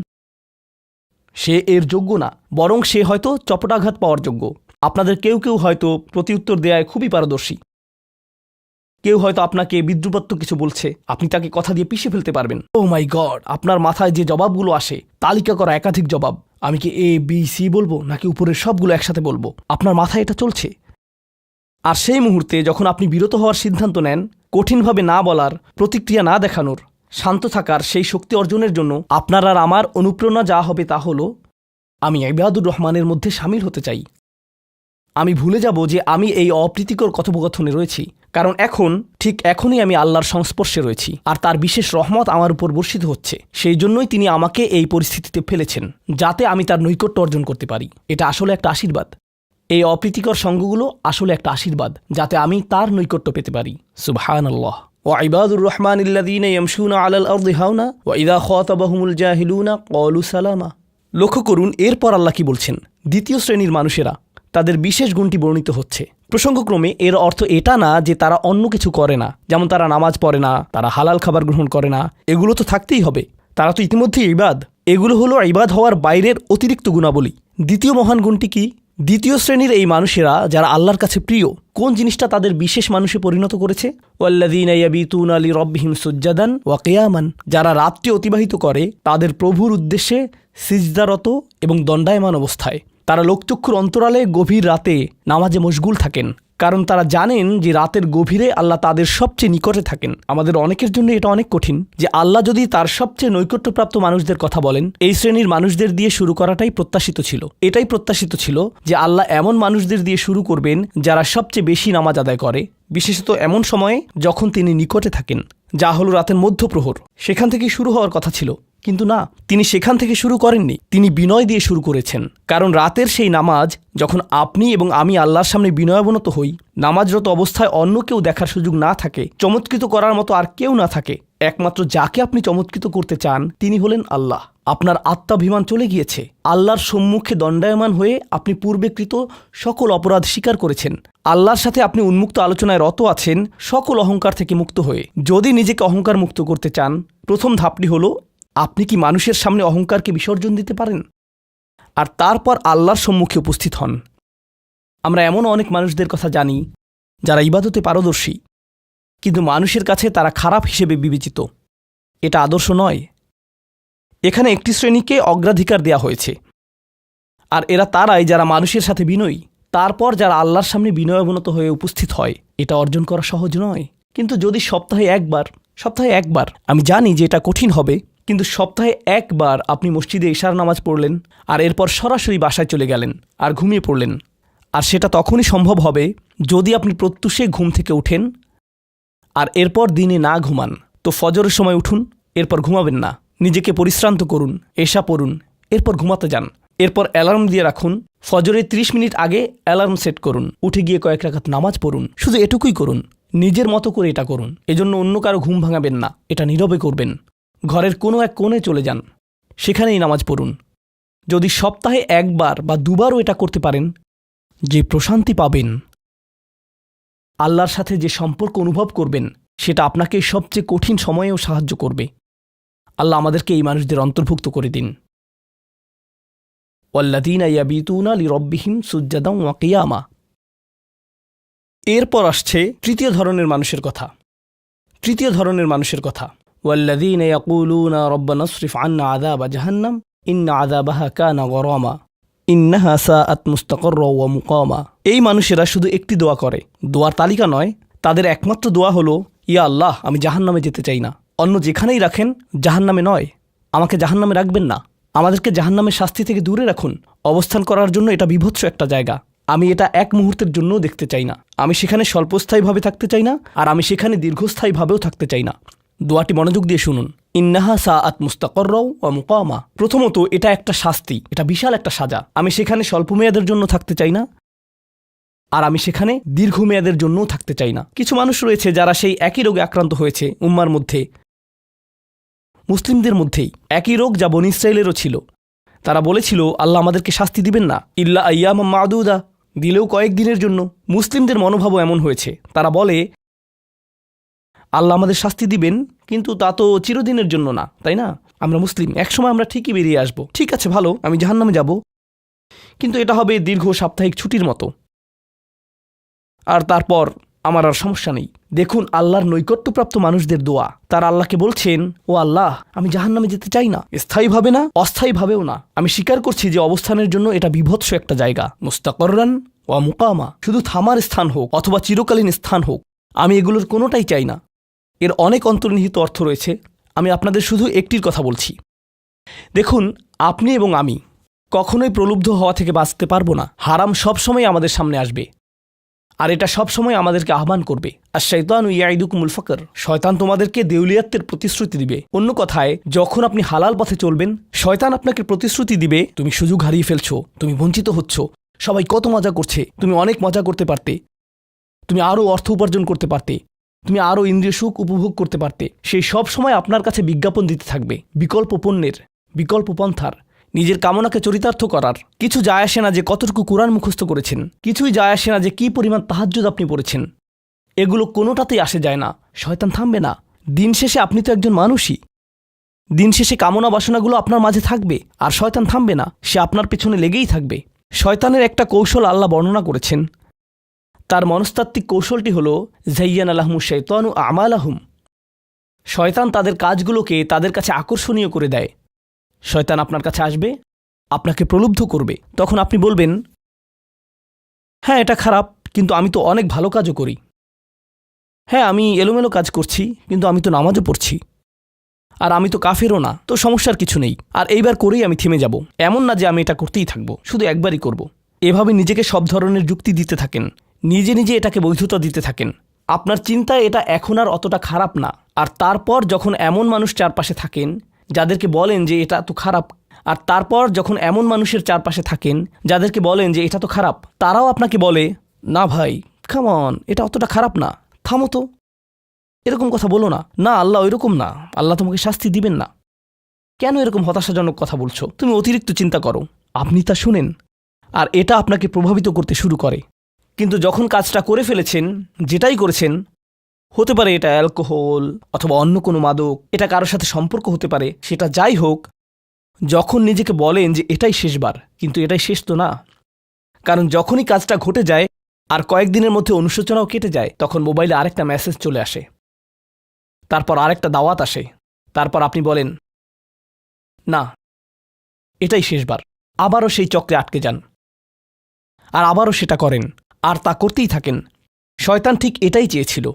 সে এর যোগ্য না, বরং সে হয়তো চপটাঘাত পাওয়ার যোগ্য। আপনাদের কেউ কেউ হয়তো প্রতিউত্তর দেয়ায় খুবই পারদর্শী। কেউ হয়তো আপনাকে বিদ্রুপাত্মক কিছু বলছে, আপনি তাকে কথা দিয়ে পিষে ফেলতে পারবেন। ও মাই গড, আপনার মাথায় যে জবাবগুলো আসে, তালিকা করা একাধিক জবাব, আমি কি এ বি সি বলবো নাকি উপরের সবগুলো একসাথে বলবো, আপনার মাথায় এটা চলছে। আর সেই মুহূর্তে যখন আপনি বিরত হওয়ার সিদ্ধান্ত নেন, কঠিনভাবে না বলার, প্রতিক্রিয়া না দেখানোর, শান্ত থাকার সেই শক্তি অর্জনের জন্য আপনার আর আমার অনুপ্রেরণা যা হবে তা হলো, আমি ইবাদুর রহমানের মধ্যে সামিল হতে চাই। আমি ভুলে যাব যে আমি এই অপ্রীতিকর কথোপকথনে রয়েছি, কারণ এখনই আমি আল্লাহর সংস্পর্শে রয়েছি, আর তার বিশেষ রহমত আমার উপর বর্ষিত হচ্ছে। সেই জন্যই তিনি আমাকে এই পরিস্থিতিতে ফেলেছেন, যাতে আমি তার নৈকট্য অর্জন করতে পারি। এটা আসলে একটা আশীর্বাদ। এই অপ্রীতিকর সঙ্গগুলো আসলে একটা আশীর্বাদ, যাতে আমি তার নৈকট্য পেতে পারি। সুবহানাল্লাহ। ওয়াইবাদুর রহমানিল্লাযীনা ইয়ামশুনা আলাল আরদি হাওনা ওয়া ইযা খাতাবাহুমুল জাহিলুনা ক্বালু সালামা। লক্ষ্য করুন, এরপর আল্লাহ কি বলছেন। দ্বিতীয় শ্রেণীর মানুষেরা, তাদের বিশেষ গুণটি বর্ণিত হচ্ছে। প্রসঙ্গক্রমে এর অর্থ এটা না যে তারা অন্য কিছু করে না, যেমন তারা নামাজ পড়ে না, তারা হালাল খাবার গ্রহণ করে না। এগুলো তো থাকতেই হবে, তারা তো ইতিমধ্যেই ইবাদ। এগুলো হলো ইবাদ হওয়ার বাইরের অতিরিক্ত গুণাবলী। দ্বিতীয় মহান গুণটি কি? দ্বিতীয় শ্রেণীর এই মানুষেরা যারা আল্লাহর কাছে প্রিয়, কোন জিনিসটা তাদের বিশেষ মানুষে পরিণত করেছে? ওয়াল্লাযীনা ইয়াবিতুনা লিরাব্বিহিম সুজ্জাদান ওয়া কিয়ামান। যারা রাত্রি অতিবাহিত করে তাদের প্রভুর উদ্দেশ্যে সিজদারত এবং দণ্ডায়মান অবস্থায়। তারা লোকচক্ষুর অন্তরালে গভীর রাতে নামাজে মশগুল থাকেন, কারণ তারা জানেন যে রাতের গভীরে আল্লাহ তাদের সবচেয়ে নিকটে থাকেন। আমাদের অনেকের জন্য এটা অনেক কঠিন যে আল্লাহ যদি তার সবচেয়ে নৈকট্যপ্রাপ্ত মানুষদের কথা বলেন, এই শ্রেণীর মানুষদের দিয়ে শুরু করাটাই প্রত্যাশিত ছিল। এটাই প্রত্যাশিত ছিল যে আল্লাহ এমন মানুষদের দিয়ে শুরু করবেন যারা সবচেয়ে বেশি নামাজ আদায় করে, বিশেষত এমন সময়ে যখন তিনি নিকটে থাকেন, যা হলো রাতের মধ্যপ্রহর। সেখান থেকেই শুরু হওয়ার কথা ছিল। কিন্তু না, তিনি সেখান থেকে শুরু করেননি, তিনি বিনয় দিয়ে শুরু করেছেন। কারণ রাতের সেই নামাজ যখন আপনি এবং আমি আল্লাহর সামনে বিনয়াবনত হই, নামাজরত অবস্থায় অন্য কেউ দেখার সুযোগ না থাকে, চমৎকৃত করার মতো আর কেউ না থাকে, একমাত্র যাকে আপনি চমৎকৃত করতে চান তিনি হলেন আল্লাহ। আপনার আত্মাভিমান চলে গিয়েছে, আল্লাহর সম্মুখে দণ্ডায়মান হয়ে আপনি পূর্বেকৃত সকল অপরাধ স্বীকার করেছেন, আল্লাহর সাথে আপনি উন্মুক্ত আলোচনায় রত আছেন সকল অহংকার থেকে মুক্ত হয়ে। যদি নিজেকে অহংকার মুক্ত করতে চান, প্রথম ধাপটি হলো আপনি কি মানুষের সামনে অহংকারকে বিসর্জন দিতে পারেন, আর তারপর আল্লাহর সম্মুখে উপস্থিত হন। আমরা এমন অনেক মানুষদের কথা জানি যারা ইবাদতে পারদর্শী, কিন্তু মানুষের কাছে তারা খারাপ হিসেবে বিবেচিত। এটা আদর্শ নয়। এখানে একটি শ্রেণীকে অগ্রাধিকার দেয়া হয়েছে, আর এরা তারাই যারা মানুষের সাথে বিনয়ী। তারপর যারা আল্লাহর সামনে বিনয়াবনত হয়ে উপস্থিত হয়, এটা অর্জন করা সহজ নয়। কিন্তু যদি সপ্তাহে একবার, আমি জানি যে এটা কঠিন হবে, কিন্তু সপ্তাহে একবার আপনি মসজিদে ইশার নামাজ পড়লেন, আর এরপর সরাসরি বাসায় চলে গেলেন আর ঘুমিয়ে পড়লেন, আর সেটা তখনই সম্ভব হবে যদি আপনি প্রত্যুষে ঘুম থেকে উঠেন, আর এরপর দিনে না ঘুমান। তো ফজরের সময় উঠুন, এরপর ঘুমাবেন না, নিজেকে পরিশ্রান্ত করুন, এশা পড়ুন, এরপর ঘুমাতে যান। এরপর অ্যালার্ম দিয়ে রাখুন, ফজরের 30 মিনিট আগে অ্যালার্ম সেট করুন, উঠে গিয়ে কয়েক রাকাত নামাজ পড়ুন। শুধু এটুকুই করুন, নিজের মতো করে এটা করুন। এজন্য অন্য কারো ঘুম ভাঙাবেন না, এটা নীরবে করবেন। ঘরের কোনো এক কোণে চলে যান, সেখানেই নামাজ পড়ুন। যদি সপ্তাহে একবার বা দুবারও এটা করতে পারেন, যে প্রশান্তি পাবেন, আল্লাহর সাথে যে সম্পর্ক অনুভব করবেন, সেটা আপনাকে সবচেয়ে কঠিন সময়েও সাহায্য করবে। আল্লাহ আমাদেরকে এই মানুষদের অন্তর্ভুক্ত করে দিন। ওয়াল্লাযীনা ইয়াবিতুনা লিরাব্বিহিম সুজ্জাদান ওয়া কিয়ামা। এরপর আসছে তৃতীয় ধরনের মানুষের কথা। ওয়াল্লাযীনা ইয়াকুলুনা রাব্বানা ইসরিফ আন্না আযাবা জাহান্নাম ইন্না আযাবাহা কানা গরামা ইন্নাহা সাআত মুস্তাকাররা ওয়া মুকামা। এই মানুষেরা শুধু একটি দোয়া করে, দোয়ার তালিকা নয়, তাদের একমাত্র দোয়া হলো, ইয়া আল্লাহ, আমি জাহান্নামে যেতে চাই না। অন্য যেখানেই রাখেন, জাহান্নামে নয়, আমাকে জাহান্নামে রাখবেন না, আমাদেরকে জাহান্নামের শাস্তি থেকে দূরে রাখুন। অবস্থান করার জন্য এটা বিভৎস একটা জায়গা, আমি এটা এক মুহূর্তের জন্যও দেখতে চাই না। আমি সেখানে স্বল্পস্থায়ীভাবে থাকতে চাই না, আর আমি সেখানে দীর্ঘস্থায়ীভাবেও থাকতে চাই না। দোয়াটি মনোযোগ দিয়ে শুনুন। ইন্নাহা সাআত মুস্তাকাররা ওয়া মুকামা। প্রথমত, এটা একটা শাস্তি, এটা বিশাল একটা সাজা। আমি সেখানে স্বল্পমেয়াদের জন্য থাকতে চাই না, আর আমি সেখানে দীর্ঘমেয়াদের জন্যও থাকতে চাই না। কিছু মানুষ রয়েছে যারা সেই একই রোগে আক্রান্ত হয়েছে, উম্মার মধ্যে, মুসলিমদের মধ্যেই একই রোগ যা বনী ইসরাঈলেরও ছিল। তারা বলেছিল, আল্লাহ আমাদেরকে শাস্তি দিবেন না, ইল্লা আইয়ামাম মাদুদা, দিলেও কয়েকদিনের জন্য। মুসলিমদের মনোভাবও এমন হয়েছে, তারা বলে, আল্লাহ আমাদের শাস্তি দিবেন, কিন্তু তা তো চিরদিনের জন্য না, তাই না? আমরা মুসলিম, একসময় আমরা ঠিকই বেরিয়ে আসব। ঠিক আছে, ভালো, আমি জাহান্নামে যাব, কিন্তু এটা হবে দীর্ঘ সাপ্তাহিক ছুটির মতো, আর তারপর আমার আর সমস্যা নেই। দেখুন আল্লাহর নৈকট্যপ্রাপ্ত মানুষদের দোয়া। তারা আল্লাহকে বলছেন, ও আল্লাহ, আমি জাহান্নামে যেতে চাই না, স্থায়ীভাবে না, অস্থায়ীভাবেও না। আমি স্বীকার করছি যে অবস্থানের জন্য এটা বিভৎস একটা জায়গা, মুস্তাকররান ওয়া মুকামা। শুধু থামার স্থান হোক অথবা চিরকালীন স্থান হোক, আমি এগুলোর কোনোটাই চাই না। এর অনেক অন্তর্নিহিত অর্থ রয়েছে, আমি আপনাদের শুধু একটির কথা বলছি। দেখুন, আপনি এবং আমি কখনোই প্রলুব্ধ হওয়া থেকে বাঁচতে পারবো না। হারাম সবসময় আমাদের সামনে আসবে, আর এটা সবসময় আমাদেরকে আহ্বান করবে। আর শাইতানু ইয়াইদুকুমুল ফাকর, শয়তান তোমাদেরকে দেউলিয়াত্বের প্রতিশ্রুতি দিবে। অন্য কথায়, যখন আপনি হালাল পথে চলবেন, শয়তান আপনাকে প্রতিশ্রুতি দিবে, তুমি সুযোগ হারিয়ে ফেলছো, তুমি বঞ্চিত হচ্ছ, সবাই কত মজা করছে, তুমি অনেক মজা করতে পারতে, তুমি আরও অর্থ উপার্জন করতে পারতে, তুমি আরও ইন্দ্রিয় সুখ উপভোগ করতে পারতে। সেই সব সময় আপনার কাছে বিজ্ঞাপন দিতে থাকবে বিকল্প পণ্যের, বিকল্প পন্থার, নিজের কামনাকে চরিতার্থ করার। কিছু যায় আসে না যে কতটুকু কোরআন মুখস্থ করেছেন, কিছুই যায় আসে না যে কী পরিমাণ তাহাজ্জুদ আপনি পড়েছেন, এগুলো কোনোটাতেই আসে যায় না। শয়তান থামবে না। দিন শেষে আপনি তো একজন মানুষই, দিন শেষে কামনা বাসনাগুলো আপনার মাঝে থাকবে, আর শয়তান থামবে না, সে আপনার পেছনে লেগেই থাকবে। শয়তানের একটা কৌশল আল্লাহ বর্ণনা করেছেন, তার মনস্তাত্ত্বিক কৌশলটি হল যায়্যানা লাহুমুশ শাইতানু আমালাহুম। শয়তান তাদের কাজগুলোকে তাদের কাছে আকর্ষণীয় করে দেয়। শয়তান আপনার কাছে আসবে, আপনাকে প্রলুব্ধ করবে। তখন আপনি বলবেন, হ্যাঁ এটা খারাপ, কিন্তু আমি তো অনেক ভালো কাজও করি। হ্যাঁ, আমি এলোমেলো কাজ করছি, কিন্তু আমি তো নামাজও পড়ছি, আর আমি তো কাফেরও না, তো সমস্যার কিছু নেই। আর এইবার করেই আমি থেমে যাব, এমন না যে আমি এটা করতেই থাকবো, শুধু একবারই করব। এভাবে নিজেকে সব ধরনের যুক্তি দিতে থাকেন, নিজে নিজে এটাকে বৈধতা দিতে থাকেন। আপনার চিন্তায় এটা এখন আর অতটা খারাপ না। আর তারপর যখন এমন মানুষ চারপাশে থাকেন যাদেরকে বলেন যে এটা তো খারাপ, আর তারপর যখন এমন মানুষের চারপাশে থাকেন যাদেরকে বলেন যে এটা তো খারাপ, তারাও আপনাকে বলে না ভাই কাম অন, এটা অতটা খারাপ না, থামো তো, এরকম কথা বলো না, না আল্লাহ ওইরকম না, আল্লাহ তোমাকে শাস্তি দিবেন না, কেন এরকম হতাশাজনক কথা বলছো, তুমি অতিরিক্ত চিন্তা করো। আপনি তা শুনেন আর এটা আপনাকে প্রভাবিত করতে শুরু করে। কিন্তু যখন কাজটা করে ফেলেছেন, যেটাই করেছেন, হতে পারে এটা অ্যালকোহল অথবা অন্য কোনো মাদক, এটা কারোর সাথে সম্পর্ক হতে পারে, সেটা যাই হোক, যখন নিজেকে বলেন যে এটাই শেষবার, কিন্তু এটাই শেষ তো না, কারণ যখনই কাজটা ঘটে যায় আর কয়েকদিনের মধ্যে অনুশোচনাও কেটে যায়, তখন মোবাইলে আরেকটা মেসেজ চলে আসে, তারপর আরেকটা দাওয়াত আসে, তারপর আপনি বলেন না এটাই শেষবার, আবারও সেই চক্রে আটকে যান আর আবারও সেটা করেন আর তা করতেই থাকেন। শয়তান ঠিক এটাই চেয়েছিল।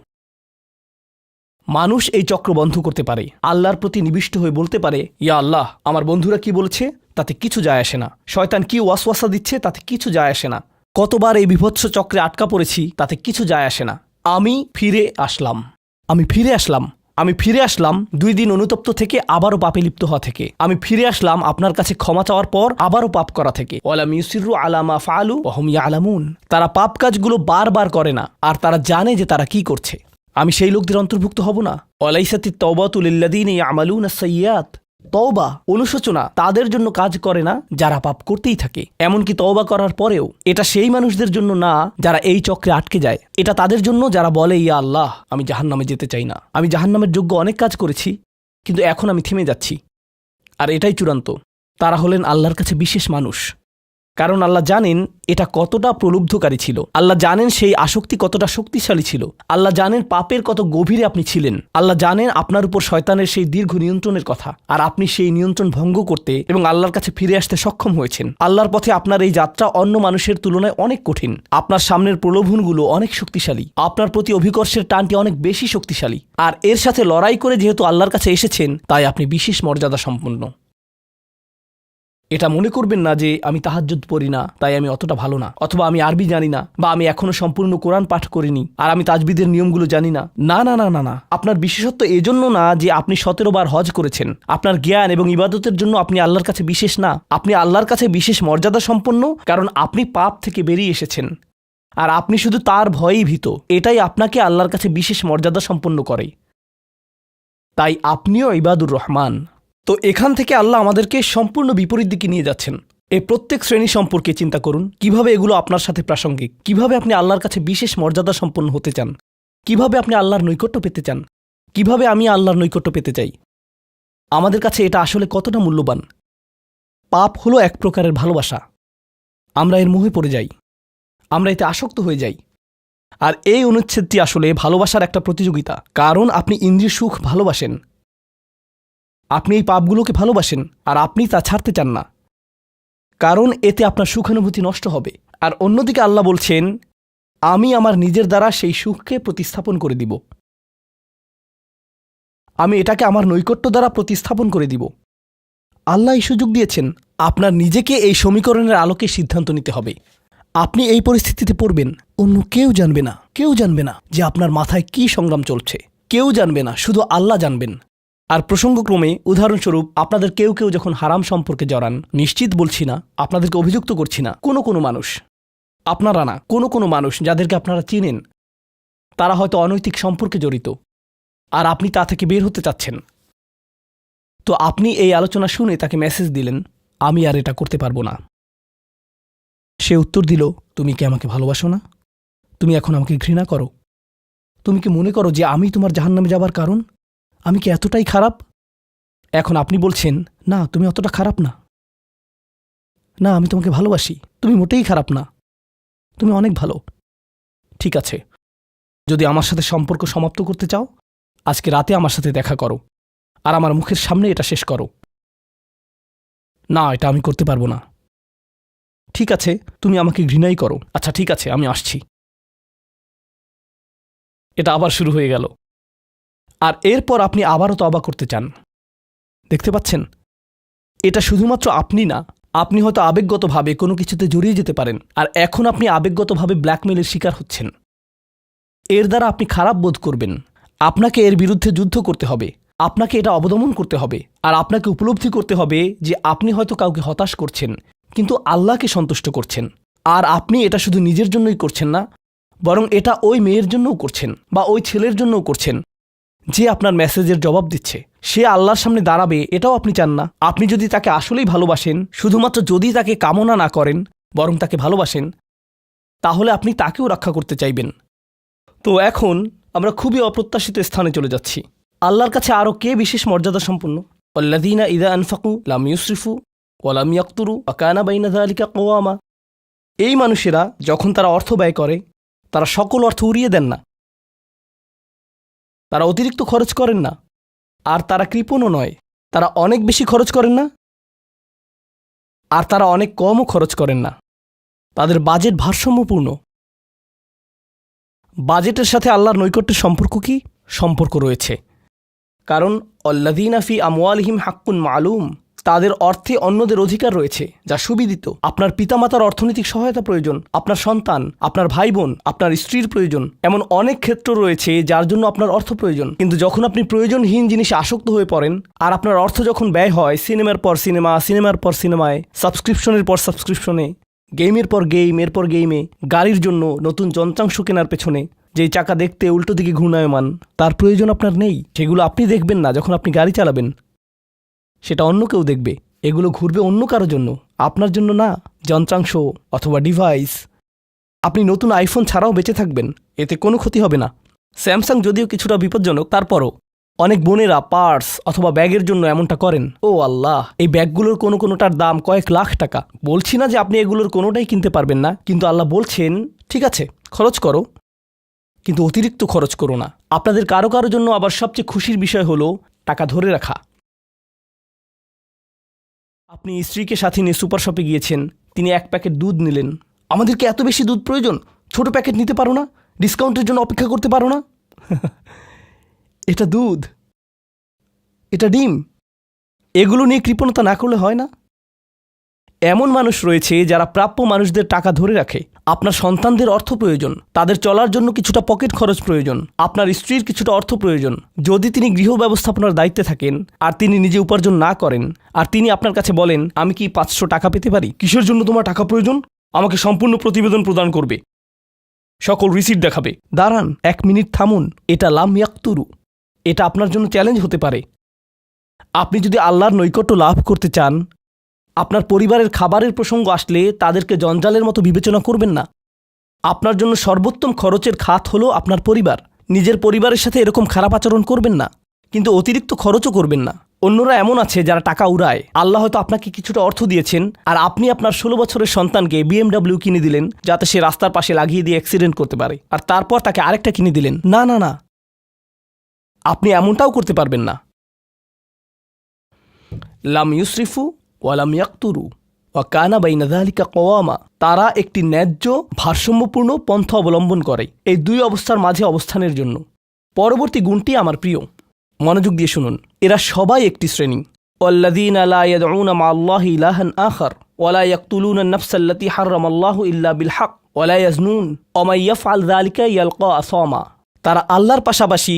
মানুষ এই চক্র বন্ধ করতে পারে, আল্লাহর প্রতি নিবিষ্ট হয়ে বলতে পারে ইয়া আল্লাহ, আমার বন্ধুরা কি বলেছে তাতে কিছু যায় আসে না, শয়তান কি ওয়াসওয়াসা দিচ্ছে তাতে কিছু যায় আসে না, কতবার এই বিভৎস চক্রে আটকা পড়েছি তাতে কিছু যায় আসে না, আমি ফিরে আসলাম, আমি ফিরে আসলাম, আমি ফিরে আসলাম 2 দিন অনুতপ্ত থেকে আবারও পাপে লিপ্ত হওয়া থেকে, আমি ফিরে আসলাম আপনার কাছে ক্ষমা চাওয়ার পর আবারও পাপ করা থেকে। ওয়ালাম ইউসিরু আলা মা ফাআলু ওয়া হুম ইয়ালামুন, তারা পাপ কাজগুলো বারবার করে না আর তারা জানে যে তারা কি করছে। আমি সেই লোকদের অন্তর্ভুক্ত হব না? ওয়ালাইসাতিত তাওবাতু লিল্লাযীনা ইয়ামালুনা আস-সাইয়্যাত, তওবা অনুশোচনা তাদের জন্য কাজ করে না যারা পাপ করতেই থাকে। এমনকি তওবা করার পরেও এটা সেই মানুষদের জন্য না যারা এই চক্রে আটকে যায়, এটা তাদের জন্য যারা বলে ইয়া আল্লাহ, আমি জাহান্নামে যেতে চাই না, আমি জাহান্নামের যোগ্য অনেক কাজ করেছি কিন্তু এখন আমি থেমে যাচ্ছি। আর এটাই চূড়ান্ত। তারা হলেন আল্লাহর কাছে বিশেষ মানুষ, কারণ আল্লাহ জানেন এটা কতটা প্রলুব্ধকারী ছিল, আল্লাহ জানেন সেই আসক্তি কতটা শক্তিশালী ছিল, আল্লাহ জানেন পাপের কত গভীরে আপনি ছিলেন, আল্লাহ জানেন আপনার উপর শয়তানের সেই দীর্ঘ নিয়ন্ত্রণের কথা, আর আপনি সেই নিয়ন্ত্রণ ভঙ্গ করতে এবং আল্লাহর কাছে ফিরে আসতে সক্ষম হয়েছেন। আল্লাহর পথে আপনার এই যাত্রা অন্য মানুষের তুলনায় অনেক কঠিন, আপনার সামনের প্রলোভনগুলো অনেক শক্তিশালী, আপনার প্রতি অভিকর্ষের টানটি অনেক বেশি শক্তিশালী, আর এর সাথে লড়াই করে যেহেতু আল্লাহর কাছে এসেছেন তাই আপনি বিশেষ মর্যাদা সম্পন্ন। এটা মনে করবেন না যে আমি তাহাজ্জুদ পড়ি না তাই আমি অতটা ভালো না, অথবা আমি আরবি জানি না, বা আমি এখনো সম্পূর্ণ কোরআন পাঠ করিনি আর আমি তাজবিদের নিয়মগুলো জানি না। না না না না না, আপনার বিশেষত্ব এজন্য না যে আপনি 17 বার হজ করেছেন, আপনার জ্ঞান এবং ইবাদতের জন্য আপনি আল্লাহর কাছে বিশেষ না, আপনি আল্লাহর কাছে বিশেষ মর্যাদা সম্পন্ন কারণ আপনি পাপ থেকে বেরিয়ে এসেছেন আর আপনি শুধু তার ভয়েই ভীত, এটাই আপনাকে আল্লাহর কাছে বিশেষ মর্যাদা সম্পন্ন করে। তাই আপনিও ইবাদুর রহমান। তো এখান থেকে আল্লাহ আমাদেরকে সম্পূর্ণ বিপরীত দিকে নিয়ে যাচ্ছেন। এই প্রত্যেক শ্রেণী সম্পর্কে চিন্তা করুন, কিভাবে এগুলো আপনার সাথে প্রাসঙ্গিক, কিভাবে আপনি আল্লাহর কাছে বিশেষ মর্যাদা সম্পন্ন হতে চান, কিভাবে আপনি আল্লাহর নৈকট্য পেতে চান, কিভাবে আমি আল্লাহর নৈকট্য পেতে চাই। আমাদের কাছে এটা আসলে কতটা মূল্যবান। পাপ হলো এক প্রকারের ভালোবাসা, আমরা এর মোহে পড়ে যাই, আমরা এতে আসক্ত হয়ে যাই। আর এই অনুচ্ছেদটি আসলে ভালোবাসার একটা প্রতিযোগিতা, কারণ আপনি ইন্দ্রিয় সুখ ভালোবাসেন, আপনি এই পাপগুলোকে ভালোবাসেন আর আপনি তা ছাড়তে চান না, কারণ এতে আপনার সুখানুভূতি নষ্ট হবে। আর অন্যদিকে আল্লাহ বলছেন আমি আমার নিজের দ্বারা সেই সুখকে প্রতিস্থাপন করে দিব, আমি এটাকে আমার নৈকট্য দ্বারা প্রতিস্থাপন করে দিব। আল্লাহ এই সুযোগ দিয়েছেন, আপনার নিজেকে এই সমীকরণের আলোকে সিদ্ধান্ত নিতে হবে। আপনি এই পরিস্থিতিতে পড়বেন, অন্য কেউ জানবে না, কেউ জানবে না যে আপনার মাথায় কি সংগ্রাম চলছে, কেউ জানবে না, শুধু আল্লাহ জানবেন। আর প্রসঙ্গক্রমে উদাহরণস্বরূপ আপনাদের কেউ কেউ যখন হারাম সম্পর্কে জড়ান, নিশ্চিত বলছি না, আপনাদেরকে অভিযুক্ত করছি না, কোনো মানুষ, আপনারা না, কোনো মানুষ যাদেরকে আপনারা চিনেন, তারা হয়তো অনৈতিক সম্পর্কে জড়িত আর আপনি তা থেকে বের হতে চাচ্ছেন। তো আপনি এই আলোচনা শুনে তাকে মেসেজ দিলেন আমি আর এটা করতে পারবো না। সে উত্তর দিল তুমি কি আমাকে ভালোবাসো না? তুমি এখন আমাকে ঘৃণা করো? তুমি কি মনে করো যে আমি তোমার জাহান্নামে যাবার কারণ? আমি কি এতটাই খারাপ? এখন আপনি বলছেন না তুমি অতটা খারাপ না, না আমি তোমাকে ভালোবাসি, তুমি মোটেই খারাপ না, তুমি অনেক ভালো। ঠিক আছে, যদি আমার সাথে সম্পর্ক সমাপ্ত করতে চাও আজকে রাতে আমার সাথে দেখা করো আর আমার মুখের সামনে এটা শেষ করো। না, এটা আমি করতে পারবো না। ঠিক আছে, তুমি আমাকে ঘৃণাই করো, আচ্ছা ঠিক আছে আমি আসছি। এটা আবার শুরু হয়ে গেল। আর এরপর আপনি আবারও তওবা করতে চান। দেখতে পাচ্ছেন, এটা শুধুমাত্র আপনি না, আপনি হয়তো আবেগগতভাবে কোনো কিছুতে জড়িয়ে যেতে পারেন আর এখন আপনি আবেগগতভাবে ব্ল্যাকমেইলের শিকার হচ্ছেন। এর দ্বারা আপনি খারাপ বোধ করবেন, আপনাকে এর বিরুদ্ধে যুদ্ধ করতে হবে আপনাকে এটা অবদমন করতে হবে আর আপনাকে উপলব্ধি করতে হবে যে আপনি হয়তো কাউকে হতাশ করছেন, কিন্তু আল্লাহকে সন্তুষ্ট করছেন। আর আপনি এটা শুধু নিজের জন্যই করছেন না, বরং এটা ওই মেয়ের জন্যও করছেন বা ওই ছেলের জন্যও করছেন যে আপনার মেসেজের জবাব দিচ্ছে। সে আল্লাহর সামনে দাঁড়াবে এটাও আপনি চান না। আপনি যদি তাকে আসলেই ভালোবাসেন, শুধুমাত্র যদি তাকে কামনা না করেন বরং তাকে ভালোবাসেন, তাহলে আপনি তাকেও রক্ষা করতে চাইবেন। তো এখন আমরা খুবই অপ্রত্যাশিত স্থানে চলে যাচ্ছি। আল্লাহর কাছে আরও কে বিশেষ মর্যাদা সম্পন্ন? আল্লাযীনা ইযা আনফাকু লাম ইউসরিফু ওয়া লাম ইয়াকতুরু ওয়া কানা বাইনা যালিকা কওয়ামা। এই মানুষেরা যখন তারা অর্থ ব্যয় করে, তারা সকল অর্থ উড়িয়ে দেন না, তারা অতিরিক্ত খরচ করেন না, আর তারা কৃপণও নয়। তারা অনেক বেশি খরচ করেন না, আর তারা অনেক কমও খরচ করেন না। তাদের বাজেট ভারসাম্যপূর্ণ। বাজেটের সাথে আল্লাহর নৈকট্যের সম্পর্ক কি? সম্পর্ক রয়েছে, কারণ আল্লাযীনা ফি আমওয়ালিহিম হাক্কুন মালুম, তাদের অর্থে অন্যদের অধিকার রয়েছে যা সুবিদিত। আপনার পিতামাতার অর্থনৈতিক সহায়তা প্রয়োজন, আপনার সন্তান, আপনার ভাই বোন, আপনার স্ত্রীর প্রয়োজন, এমন অনেক ক্ষেত্র রয়েছে যার জন্য আপনার অর্থ প্রয়োজন। কিন্তু যখন আপনি প্রয়োজনহীন জিনিসে আসক্ত হয়ে পড়েন আর আপনার অর্থ যখন ব্যয় হয় সিনেমার পর সিনেমা, সিনেমার পর সিনেমায়, সাবস্ক্রিপশনের পর সাবস্ক্রিপশনে, গেমের পর গেম, এরপর গেমে, গাড়ির জন্য নতুন যন্ত্রাংশ কেনার পেছনে, যেই চাকা দেখতে উল্টো দিকে ঘূর্ণায়মান, তার প্রয়োজন আপনার নেই। সেগুলো আপনি দেখবেন না যখন আপনি গাড়ি চালাবেন, সেটা অন্য কেউ দেখবে। এগুলো ঘুরবে অন্য কারোর জন্য, আপনার জন্য না। যন্ত্রাংশ অথবা ডিভাইস। আপনি নতুন আইফোন ছাড়াও বেঁচে থাকবেন, এতে কোনো ক্ষতি হবে না। স্যামসাং যদিও কিছুটা বিপজ্জনক, তারপরও অনেক বোনেরা পার্স অথবা ব্যাগের জন্য এমনটা করেন। ও আল্লাহ, এই ব্যাগগুলোর কোনোটার দাম কয়েক লাখ টাকা। বলছি না যে আপনি এগুলোর কোনোটাই কিনতে পারবেন না, কিন্তু আল্লাহ বলছেন ঠিক আছে খরচ করো, কিন্তু অতিরিক্ত খরচ করো না। আপনাদের কারো কারো জন্য আবার সবচেয়ে খুশির বিষয় হলো টাকা ধরে রাখা। আপনি স্ত্রীকে সাথে নিয়ে সুপার শপে গিয়েছেন, তিনি 1 প্যাকেট দুধ নিলেন। আমাদেরকে এত বেশি দুধ প্রয়োজন, ছোট প্যাকেট নিতে পারো না? ডিসকাউন্টের জন্য অপেক্ষা করতে পারো না? এটা দুধ, এটা ডিম, এগুলো নিয়ে কৃপণতা না করলে হয় না? এমন মানুষ রয়েছে যারা প্রাপ্য মানুষদের টাকা ধরে রাখে। আপনার সন্তানদের অর্থ প্রয়োজন, তাদের চলার জন্য কিছুটা পকেট খরচ প্রয়োজন, আপনার স্ত্রীর কিছুটা অর্থ প্রয়োজন। যদি তিনি গৃহ ব্যবস্থাপনার দায়িত্বে থাকেন আর তিনি নিজে উপার্জন না করেন, আর তিনি আপনার কাছে বলেন আমি কি 500 টাকা পেতে পারি? কিসের জন্য তোমার টাকা প্রয়োজন? আমাকে সম্পূর্ণ প্রতিবেদন প্রদান করবে, সকল রিসিট দেখাবে। দাঁড়ান, 1 মিনিট থামুন। এটা লাম ইয়াকতুরু, এটা আপনার জন্য চ্যালেঞ্জ হতে পারে। আপনি যদি আল্লাহর নৈকট্য লাভ করতে চান, আপনার পরিবারের খাবারের প্রসঙ্গ আসলে তাদেরকে জঞ্জালের মতো বিবেচনা করবেন না। আপনার জন্য সর্বোত্তম খরচের খাত হলো আপনার পরিবার। নিজের পরিবারের সাথে এরকম খারাপ আচরণ করবেন না, কিন্তু অতিরিক্ত খরচও করবেন না। অন্যরা এমন আছে যারা টাকা উড়ায়। আল্লাহ হয়তো আপনাকে কিছুটা অর্থ দিয়েছেন আর আপনি আপনার 16 বছরের সন্তানকে BMW কিনে দিলেন যাতে সে রাস্তার পাশে লাগিয়ে দিয়ে অ্যাক্সিডেন্ট করতে পারে, আর তারপর তাকে আরেকটা কিনে দিলেন। না না না, আপনি এমনটাও করতে পারবেন না। লাম ইউসরিফু ওয়া লাম ইয়াকতুরু ওয়া কানা বাইনা যালিকা কওয়ামা। তারা একটি ন্যায্য ভারসাম্যপূর্ণ পন্থা অবলম্বন করে এই 2 অবস্থার মাঝে অবস্থানের জন্য। পরবর্তী গুণটি আমার প্রিয়, মনোযোগ দিয়ে শুনুন। এরা সবাই একটি শ্রেণী। ওয়াল্লাযীনা লা ইয়াদউনা মা'আল্লাহি ইলাহান আখার ওয়া লা ইয়াকতুলুনা আন-নাফসা আল্লাতী হারামাল্লাহু ইল্লা বিল হক ওয়া লা ইয়াজনুন ওয়া মান ইয়াফআল যালিকা ইয়ালকা আসামা। তারা আল্লাহর পাশাপাশি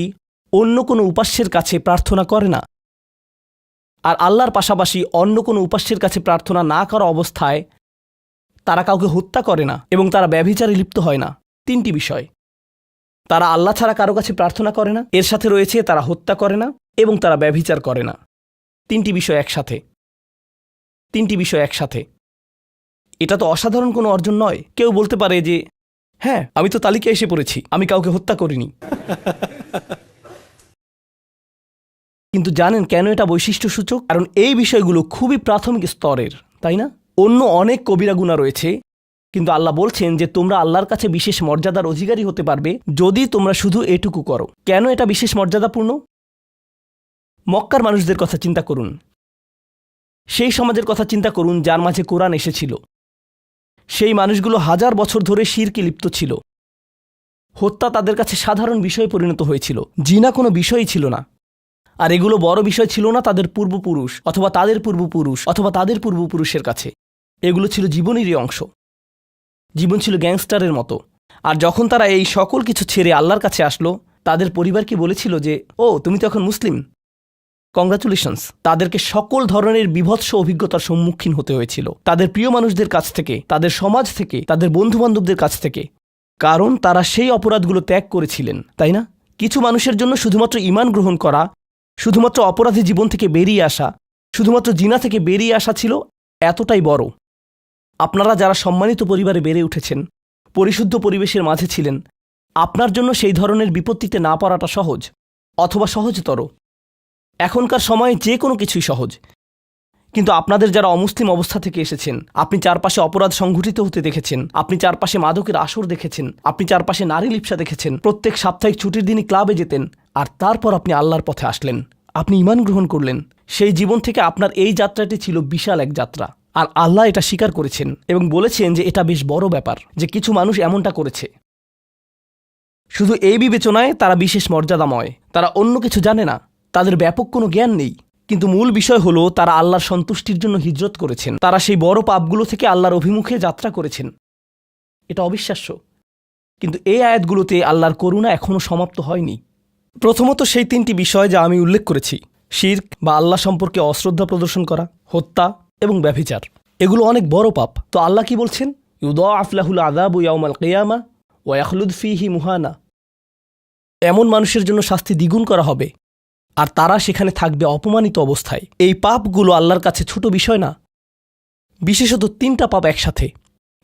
অন্য কোনো উপাস্যের কাছে প্রার্থনা করে না, আর আল্লাহর পাশাপাশি অন্য কোনো উপাস্যের কাছে প্রার্থনা না করা অবস্থায় তারা কাউকে হত্যা করে না, এবং তারা ব্যভিচারে লিপ্ত হয় না। 3টি বিষয়। তারা আল্লাহ ছাড়া কারো কাছে প্রার্থনা করে না, এর সাথে রয়েছে তারা হত্যা করে না এবং তারা ব্যভিচার করে না। 3টি বিষয় একসাথে, 3টি বিষয় একসাথে। এটা তো অসাধারণ কোনো অর্জন নয়। কেউ বলতে পারে যে হ্যাঁ আমি তো তালিকায় এসে পড়েছি, আমি কাউকে হত্যা করিনি। কিন্তু জানেন কেন এটা বৈশিষ্ট্যসূচক? কারণ এই বিষয়গুলো খুবই প্রাথমিক স্তরের, তাই না? অন্য অনেক কবিরা গুনাহ রয়েছে, কিন্তু আল্লাহ বলছেন যে তোমরা আল্লাহর কাছে বিশেষ মর্যাদার অধিকারী হতে পারবে যদি তোমরা শুধু এটুকু করো। কেন এটা বিশেষ মর্যাদাপূর্ণ? মক্কার মানুষদের কথা চিন্তা করুন, সেই সমাজের কথা চিন্তা করুন যার মাঝে কোরআন এসেছিল। সেই মানুষগুলো 1000 বছর ধরে শিরকে লিপ্ত ছিল। হত্যা তাদের কাছে সাধারণ বিষয়ে পরিণত হয়েছিল, জিনা কোনো বিষয়ই ছিল না। আর এগুলো বড় বিষয় ছিল না তাদের পূর্বপুরুষ অথবা তাদের পূর্বপুরুষ অথবা তাদের পূর্বপুরুষের কাছে। এগুলো ছিল জীবনেরই অংশ। জীবন ছিল গ্যাংস্টারের মতো। আর যখন তারা এই সকল কিছু ছেড়ে আল্লাহর কাছে আসলো, তাদের পরিবার কি বলেছিল যে ও তুমি তো এখন মুসলিম, কংগ্রাচুলেশনস, তাদেরকে সকল ধরনের বিভৎস অভিজ্ঞতার সম্মুখীন হতে হয়েছিল, তাদের প্রিয় মানুষদের কাছ থেকে, তাদের সমাজ থেকে, তাদের বন্ধুবান্ধবদের কাছ থেকে, কারণ তারা সেই অপরাধগুলো ত্যাগ করেছিলেন, তাই না? কিছু মানুষের জন্য শুধুমাত্র ঈমান গ্রহণ করা, শুধুমাত্র অপরাধী জীবন থেকে বেরিয়ে আসা, শুধুমাত্র জিনা থেকে বেরিয়ে আসা ছিল এতটাই বড়। আপনারা যারা সম্মানিত পরিবারে বেড়ে উঠেছেন, পরিশুদ্ধ পরিবেশের মাঝে ছিলেন, আপনার জন্য সেই ধরনের বিপত্তিতে না পড়াটা সহজ, অথবা সহজতর। এখনকার সময়ে যে কোনো কিছুই সহজ, কিন্তু আপনাদের যারা অমুসলিম অবস্থা থেকে এসেছেন, আপনি চারপাশে অপরাধ সংঘটিত হতে দেখেছেন, আপনি চারপাশে মাদকের আসর দেখেছেন, আপনি চারপাশে নারী লিপ্সা দেখেছেন, প্রত্যেক সাপ্তাহিক ছুটির দিনই ক্লাবে যেতেন, আর তারপর আপনি আল্লাহর পথে আসলেন, আপনি ঈমান গ্রহণ করলেন। সেই জীবন থেকে আপনার এই যাত্রাটি ছিল বিশাল এক যাত্রা, আর আল্লাহ এটা স্বীকার করেছেন এবং বলেছেন যে এটা বেশ বড় ব্যাপার যে কিছু মানুষ এমনটা করেছে। শুধু এই বিবেচনায় তারা বিশেষ মর্যাদাময়, তারা অন্য কিছু জানে না, তাদের ব্যাপক কোনো জ্ঞান নেই, কিন্তু মূল বিষয় হলো তারা আল্লাহর সন্তুষ্টির জন্য হিজরত করেছেন, তারা সেই বড় পাপগুলো থেকে আল্লাহর অভিমুখে যাত্রা করেছেন। এটা অবিশ্বাস্য, কিন্তু এই আয়াতগুলোতে আল্লাহর করুণা এখনও সমাপ্ত হয়নি। প্রথমত সেই তিনটি বিষয় যা আমি উল্লেখ করেছি, শিরক বা আল্লাহ সম্পর্কে অশ্রদ্ধা প্রদর্শন করা, হত্যা এবং ব্যভিচার, এগুলো অনেক বড় পাপ। তো আল্লাহ কি বলছেন? ইউদাআফ লাহুল আযাবু ইয়াউমাল কিয়ামা ওয়া ইয়াখলুদ ফীহি মুহানা। এমন মানুষের জন্য শাস্তি দ্বিগুণ করা হবে, আর তারা সেখানে থাকবে অপমানিত অবস্থায়। এই পাপগুলো আল্লাহর কাছে ছোট বিষয় না, বিশেষত তিনটা পাপ একসাথে।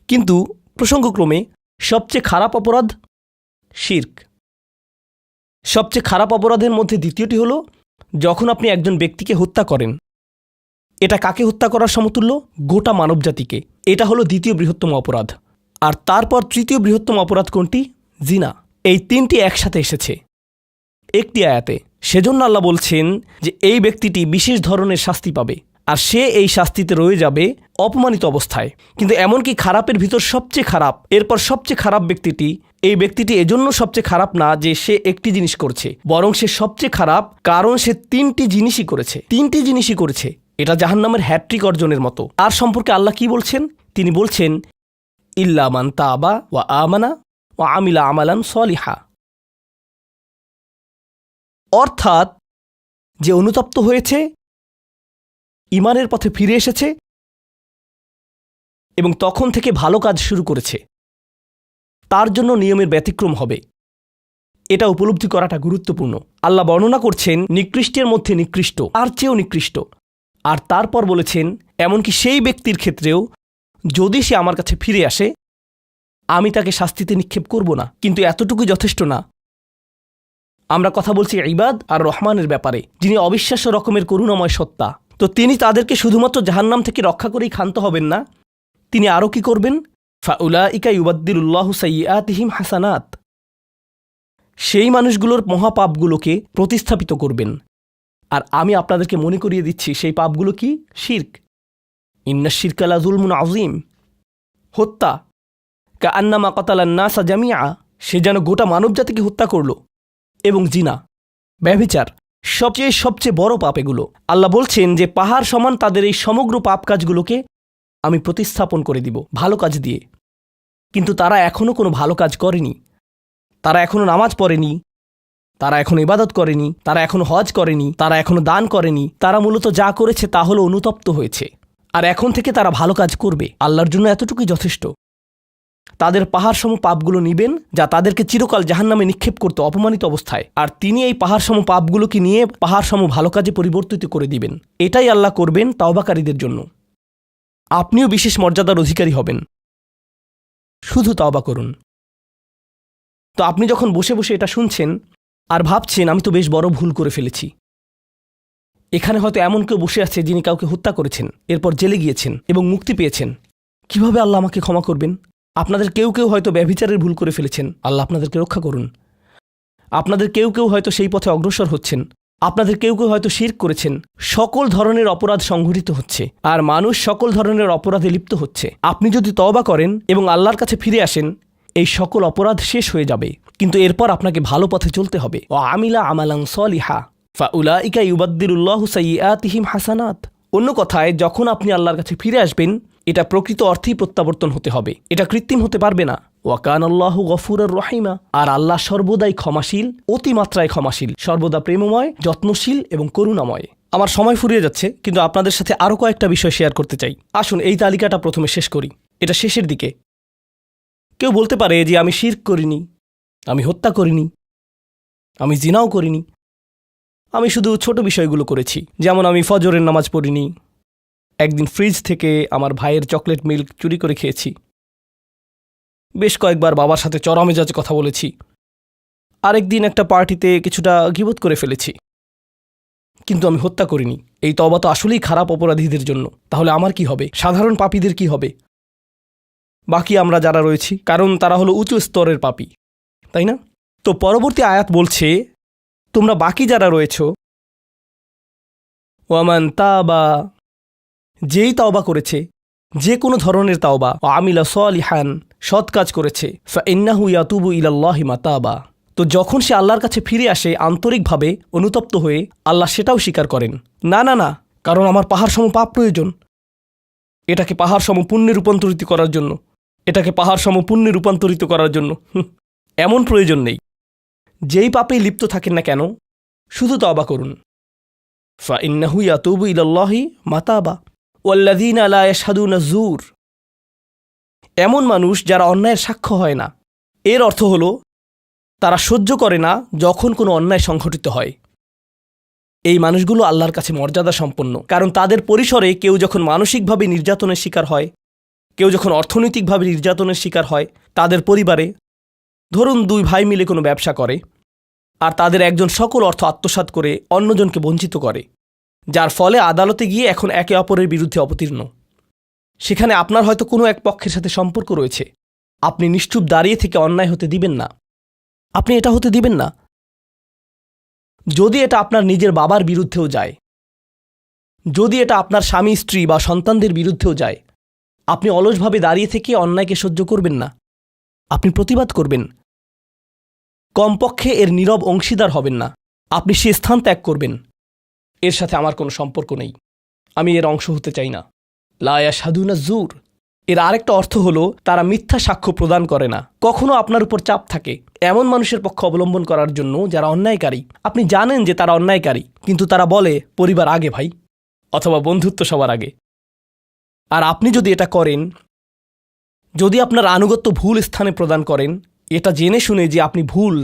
কিন্তু প্রসঙ্গক্রমে সবচেয়ে খারাপ অপরাধ শিরক। সবচেয়ে খারাপ অপরাধের মধ্যে দ্বিতীয়টি হলো যখন আপনি একজন ব্যক্তিকে হত্যা করেন। এটা কাকে হত্যা করার সমতুল্য? গোটা মানবজাতিকে। এটা হলো দ্বিতীয় বৃহত্তম অপরাধ। আর তারপর তৃতীয় বৃহত্তম অপরাধ কোনটি? জিনা। এই তিনটি একসাথে এসেছে একটি আয়াতে। সেজন্য আল্লাহ বলছেন যে এই ব্যক্তিটি বিশেষ ধরনের শাস্তি পাবে, আর সে এই শাস্তিতে রয়ে যাবে অপমানিত অবস্থায়। কিন্তু এমনকি খারাপের ভিতর সবচেয়ে খারাপ, এরপর সবচেয়ে খারাপ ব্যক্তিটি, এই ব্যক্তিটি এজন্য সবচেয়ে খারাপ না যে সে একটি জিনিস করছে, বরং সে সবচেয়ে খারাপ কারণ সে তিনটি জিনিসই করেছে। এটা জাহান্নামের হ্যাট্রিক অর্জনের মতো। আর সম্পর্কে আল্লাহ কি বলছেন? তিনি বলছেন ইল্লা মান তাবা ওয়া আমানা ওয়া আমিলা আমালান সলিহা। অর্থাৎ যে অনুতপ্ত হয়েছে, ঈমানের পথে ফিরে এসেছে এবং তখন থেকে ভালো কাজ শুরু করেছে, তার জন্য নিয়মের ব্যতিক্রম হবে। এটা উপলব্ধি করাটা গুরুত্বপূর্ণ। আল্লাহ বর্ণনা করছেন নিকৃষ্টের মধ্যে নিকৃষ্ট, আর চেয়েও নিকৃষ্ট। আর তারপর বলেছেন এমনকি সেই ব্যক্তির ক্ষেত্রেও যদি সে আমার কাছে ফিরে আসে, আমি তাকে শাস্তিতে নিক্ষেপ করব না। কিন্তু এতটুকুই যথেষ্ট না। আমরা কথা বলছি ইবাদ আর রহমানের ব্যাপারে, যিনি অবিশ্বাস্য রকমের করুণাময় সত্তা। তো তিনি তাদেরকে শুধুমাত্র জাহান্নাম থেকে রক্ষা করেই ক্ষান্ত হবেন না, তিনি আরও কি করবেন? ফাউলাইকা ইউবাদদিলুল্লাহু সাইয়্যাতিহিম হাসানাত। সেই মানুষগুলোর মহাপাপগুলোকে প্রতিস্থাপিত করবেন। আর আমি আপনাদেরকে মনে করিয়ে দিচ্ছি সেই পাপগুলো কি? শিরক। ইন্নাশ শিরকা লাযুলমুন আযীম। হত্যা, কাআন্নামা কাতালান নাসা জামিআ, সে যেন গোটা মানবজাতিকে হত্যা করল। এবং জিনা, ব্যভিচার, সবচেয়ে বড় পাপ এগুলো। আল্লাহ বলছেন যে পাহাড় সমান তাদের এই সমগ্র পাপ কাজগুলোকে আমি প্রতিস্থাপন করে দিব ভালো কাজ দিয়ে। কিন্তু তারা এখনও কোনো ভালো কাজ করেনি, তারা এখনও নামাজ পড়েনি, তারা এখনো ইবাদত করেনি, তারা এখনো হজ করেনি, তারা এখনো দান করেনি। তারা মূলত যা করেছে তা হলো অনুতপ্ত হয়েছে। আর এখন থেকে তারা ভালো কাজ করবে। আল্লাহর জন্য এতটুকুই যথেষ্ট। তাদের পাহাড়সম পাপগুলো নিবেন, যা তাদেরকে চিরকাল জাহান্নামে নিক্ষেপ করতে অপমানিত অবস্থায়, আর তিনি এই পাহাড়সম পাপগুলোকে নিয়ে পাহাড়সম ভালো কাজে পরিবর্তিত করে দিবেন। এটাই আল্লাহ করবেন তাওবাকারীদের জন্য। আপনিও বিশেষ মর্যাদার অধিকারী হবেন, শুধু তাওবা করুন। তো আপনি যখন বসে বসে এটা শুনছেন আর ভাবছেন আমি তো বেশ বড় ভুল করে ফেলেছি, এখানে হয়তো এমন কেউ বসে আছে যিনি কাউকে হত্যা করেছেন, এরপর জেলে গিয়েছেন এবং মুক্তি পেয়েছেন। কিভাবে আল্লাহ আমাকে ক্ষমা করবেন? আপনাদের কেউ কেউ হয়তো ব্যভিচারের ভুল করে ফেলেছেন, আল্লাহ আপনাদেরকে রক্ষা করুন। আপনাদের কেউ কেউ হয়তো সেই পথে অগ্রসর হচ্ছেন, আপনাদের কেউ কেউ হয়তো শিরক করেছেন। সকল ধরনের অপরাধ সংঘটিত হচ্ছে, আর মানুষ সকল ধরনের অপরাধে লিপ্ত হচ্ছে। আপনি যদি তওবা করেন এবং আল্লাহর কাছে ফিরে আসেন, এই সকল অপরাধ শেষ হয়ে যাবে। কিন্তু এরপর আপনাকে ভালো পথে চলতে হবে। ওয়া আমিলা আমালান সলিহা ফাউলাইকা ইউবাদদিলুল্লাহু সাইয়্যাতিহিম হাসানাত। অন্য কথায়, যখন আপনি আল্লাহর কাছে ফিরে আসবেন, এটা প্রকৃত অর্থেই প্রত্যাবর্তন হতে হবে, এটা কৃত্রিম হতে পারবে না। ওয়া কানাল্লাহু গফুরুর রহিমা। আর আল্লাহ সর্বদাই ক্ষমাশীল, অতিমাত্রায় ক্ষমাশীল, সর্বদা প্রেমময়, যত্নশীল এবং করুণাময়। আমার সময় ফুরিয়ে যাচ্ছে, কিন্তু আপনাদের সাথে আরও কয়েকটা বিষয় শেয়ার করতে চাই। আসুন এই তালিকাটা প্রথমে শেষ করি। এটা শেষের দিকে। কেউ বলতে পারে যে আমি শিরক করিনি, আমি হত্যা করিনি, আমি জিনাও করিনি, আমি শুধু ছোট বিষয়গুলো করেছি, যেমন আমি ফজরের নামাজ পড়িনি, একদিন ফ্রিজ থেকে আমার ভাইয়ের চকলেট মিল্ক চুরি করে খেয়েছি, বেশ কয়েকবার বাবার সাথে চড়া মেজাজে কথা বলেছি, আরেকদিন একটা পার্টিতে কিছুটা গীবত করে ফেলেছি, কিন্তু আমি হত্যা করিনি। এই তওবা তো আসলেই খারাপ অপরাধীদের জন্য। তাহলে আমার কি হবে? সাধারণ পাপীদের কি হবে? বাকি আমরা যারা রয়েছি, কারণ তারা হলো উঁচু স্তরের পাপী, তাই না? তো পরবর্তী আয়াত বলছে, তোমরা বাকি যারা রয়েছ, ওয়ামান তাবা, যেই তাওবা করেছে, যে কোনো ধরনের তাওবা, আমিলা সালিহান, সৎ কাজ করেছে, ফাইন্নাহু ইয়াতুবু ইলাল্লাহি মাতাবা, তো যখন সে আল্লাহর কাছে ফিরে আসে আন্তরিকভাবে অনুতপ্ত হয়ে, আল্লাহ সেটাও স্বীকার করেন। না না না, কারণ আমার পাহাড় সম পাপ প্রয়োজন, এটাকে পাহাড় সম পুণ্যে রূপান্তরিত করার জন্য, এটাকে পাহাড় সম পুণ্যে রূপান্তরিত করার জন্য এমন প্রয়োজন নেই। যেই পাপেই লিপ্ত থাকেন না কেন, শুধু তওবা করুন। ফাইন্নাহু ইয়াতুবু ইলাল্লাহি মাতাবা ওয়াল্লাযীনা লা ইয়াশহাদুনা যুর, এমন মানুষ যারা অন্যায়ের সাক্ষ্য হয় না। এর অর্থ হলো তারা সহ্য করে না যখন কোনো অন্যায় সংঘটিত হয়। এই মানুষগুলো আল্লাহর কাছে মর্যাদা সম্পন্ন, কারণ তাদের পরিসরে কেউ যখন মানসিকভাবে নির্যাতনের শিকার হয়, কেউ যখন অর্থনৈতিকভাবে নির্যাতনের শিকার হয়, তাদের পরিবারে ধরুন 2 ভাই মিলে কোনো ব্যবসা করে, আর তাদের একজন সকল অর্থ আত্মসাৎ করে অন্যজনকে বঞ্চিত করে, যার ফলে আদালতে গিয়ে এখন একে অপরের বিরুদ্ধে অবতীর্ণ। সেখানে আপনার হয়তো কোনো এক পক্ষের সাথে সম্পর্ক রয়েছে, আপনি নিশ্চুপ দাঁড়িয়ে থেকে অন্যায় হতে দিবেন না। আপনি এটা হতে দিবেন না। যদি এটা আপনার নিজের বাবার বিরুদ্ধেও যায়, যদি এটা আপনার স্বামী স্ত্রী বা সন্তানদের বিরুদ্ধেও যায়, আপনি অলসভাবে দাঁড়িয়ে থেকে অন্যায়কে সহ্য করবেন না, আপনি প্রতিবাদ করবেন। কমপক্ষে এর নীরব অংশীদার হবেন না, আপনি সে স্থান ত্যাগ করবেন। এর সাথে আমার কোনো সম্পর্ক নেই, আমি এর অংশ হতে চাই না। লা ইয়াশহাদুনা যুর, এর আরেকটা অর্থ হলো তারা মিথ্যা সাক্ষ্য প্রদান করে না। কখনো আপনার উপর চাপ থাকে এমন মানুষের পক্ষ অবলম্বন করার জন্য যারা অন্যায়কারী। আপনি জানেন যে তারা অন্যায়কারী, কিন্তু তারা বলে পরিবার আগে ভাই, অথবা বন্ধুত্ব সবার আগে। আর আপনি যদি এটা করেন, যদি আপনার আনুগত্য ভুল স্থানে প্রদান করেন, এটা জেনে শুনে যে আপনি ভুল,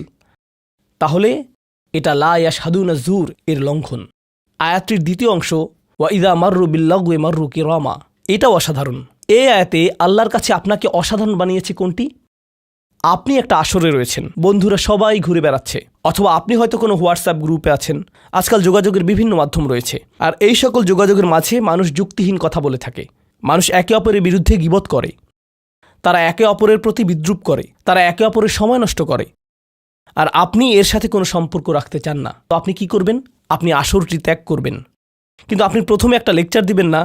তাহলে এটা লা ইয়াশহাদুনা যুর এর লঙ্ঘন। আয়াতটির দ্বিতীয় অংশ, ওয়া ইযা মাররু বিল্লাগওয়ি মাররু কিরামা, এটাও অসাধারণ। এই আয়াতে আল্লাহর কাছে আপনাকে অসাধারণ বানিয়েছে কোনটি? আপনি একটা আসরে রয়েছেন, বন্ধুরা সবাই ঘুরে বেড়াচ্ছে, অথবা আপনি হয়তো কোনো হোয়াটসঅ্যাপ গ্রুপে আছেন। আজকাল যোগাযোগের বিভিন্ন মাধ্যম রয়েছে, আর এই সকল যোগাযোগের মাঝে মানুষ যুক্তিহীন কথা বলে থাকে, মানুষ একে অপরের বিরুদ্ধে গীবত করে, তারা একে অপরের প্রতি বিদ্রূপ করে, তারা একে অপরের সময় নষ্ট করে, আর আপনি এর সাথে কোনো সম্পর্ক রাখতে চান না। তো আপনি কি করবেন? আপনি আসরটি ত্যাগ করবেন। কিন্তু আপনি প্রথমে একটা লেকচার দিবেন না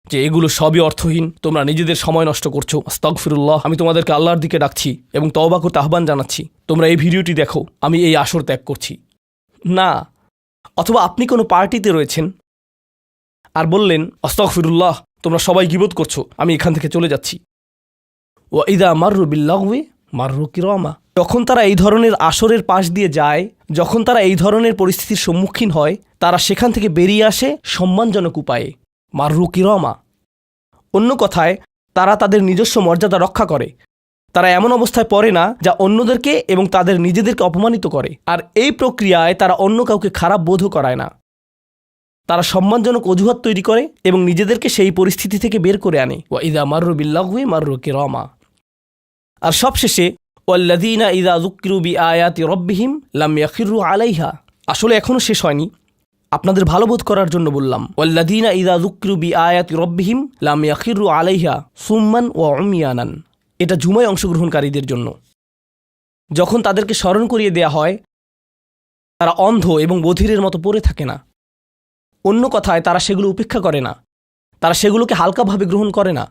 যে এগুলো সবই অর্থহীন, তোমরা নিজেদের সময় নষ্ট করছো, আস্তাগফিরুল্লাহ, আমি তোমাদেরকে আল্লাহর দিকে ডাকছি এবং তওবা করতে আহ্বান জানাচ্ছি, তোমরা এই ভিডিওটি দেখো, আমি এই আসর ত্যাগ করছি না। অথবা আপনি কোনো পার্টিতে রয়েছেন আর বললেন, আস্তাগফিরুল্লাহ, তোমরা সবাই গীবত করছো, আমি এখান থেকে চলে যাচ্ছি। ওয়া ইযা মাররু বিল্লাগওয়ি মাররু কিরামা, যখন তারা এই ধরনের আসরের পাশ দিয়ে যায়, যখন তারা এই ধরনের পরিস্থিতির সম্মুখীন হয়, তারা সেখান থেকে বেরিয়ে আসে সম্মানজনক উপায়ে, মাররু কিরামা। অন্য কথায়, তারা তাদের নিজস্ব মর্যাদা রক্ষা করে, তারা এমন অবস্থায় পড়ে না যা অন্যদেরকে এবং তাদের নিজেদেরকে অপমানিত করে। আর এই প্রক্রিয়ায় তারা অন্য কাউকে খারাপ বোধও করায় না, তারা সম্মানজনক অজুহাত তৈরি করে এবং নিজেদেরকে সেই পরিস্থিতি থেকে বের করে আনে। ওয়া ইযা মাররু বিল্লাগওয়ি মাররু কিরামা। আর সবশেষে, ওয়াল্লাযীনা ইযা যুক্কিরু বিআয়াতি রাব্বিহিম লাম ইয়াখিরু আলাইহা, আসলে এখনও শেষ হয়নি, আপনাদের ভালো বোধ করার জন্য বললাম। ওয়াল্লাযীনা ইযা যুক্কিরু বিআয়াতি রাব্বিহিম লাম ইয়াখিরু আলাইহা সুম্মান ওয়া উমিয়ানান, এটা জুমায় অংশগ্রহণকারীদের জন্য। যখন তাদেরকে স্মরণ করিয়ে দেয়া হয়, তারা অন্ধ এবং বধিরের মতো পড়ে থাকে না। অন্য কথায়, তারা সেগুলো উপেক্ষা করে না, তারা সেগুলোকে হালকাভাবে গ্রহণ করে না।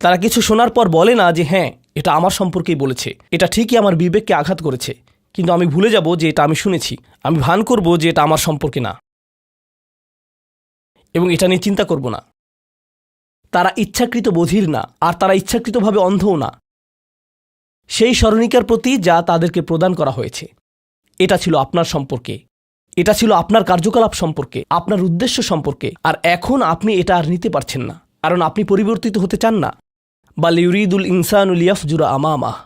তারা কিছু শোনার পর বলে না যে হ্যাঁ, এটা আমার সম্পর্কেই বলেছে, এটা ঠিকই আমার বিবেককে আঘাত করেছে, কিন্তু আমি ভুলে যাব যে এটা আমি শুনেছি, আমি ভান করব যে এটা আমার সম্পর্কে না, এবং এটা নিয়ে চিন্তা করব না। তারা ইচ্ছাকৃত বধির না, আর তারা ইচ্ছাকৃতভাবে অন্ধও না। সেই স্মরণিকার প্রতি যা তাদেরকে প্রদান করা হয়েছে, এটা ছিল আপনার সম্পর্কে, এটা ছিল আপনার কার্যকলাপ সম্পর্কে, আপনার উদ্দেশ্য সম্পর্কে, আর এখন আপনি এটা আর নিতে পারছেন না, কারণ আপনি পরিবর্তিত হতে চান না। বাল ইউরিদুল ইনসানুল ইয়াফজুরা আমামাহ,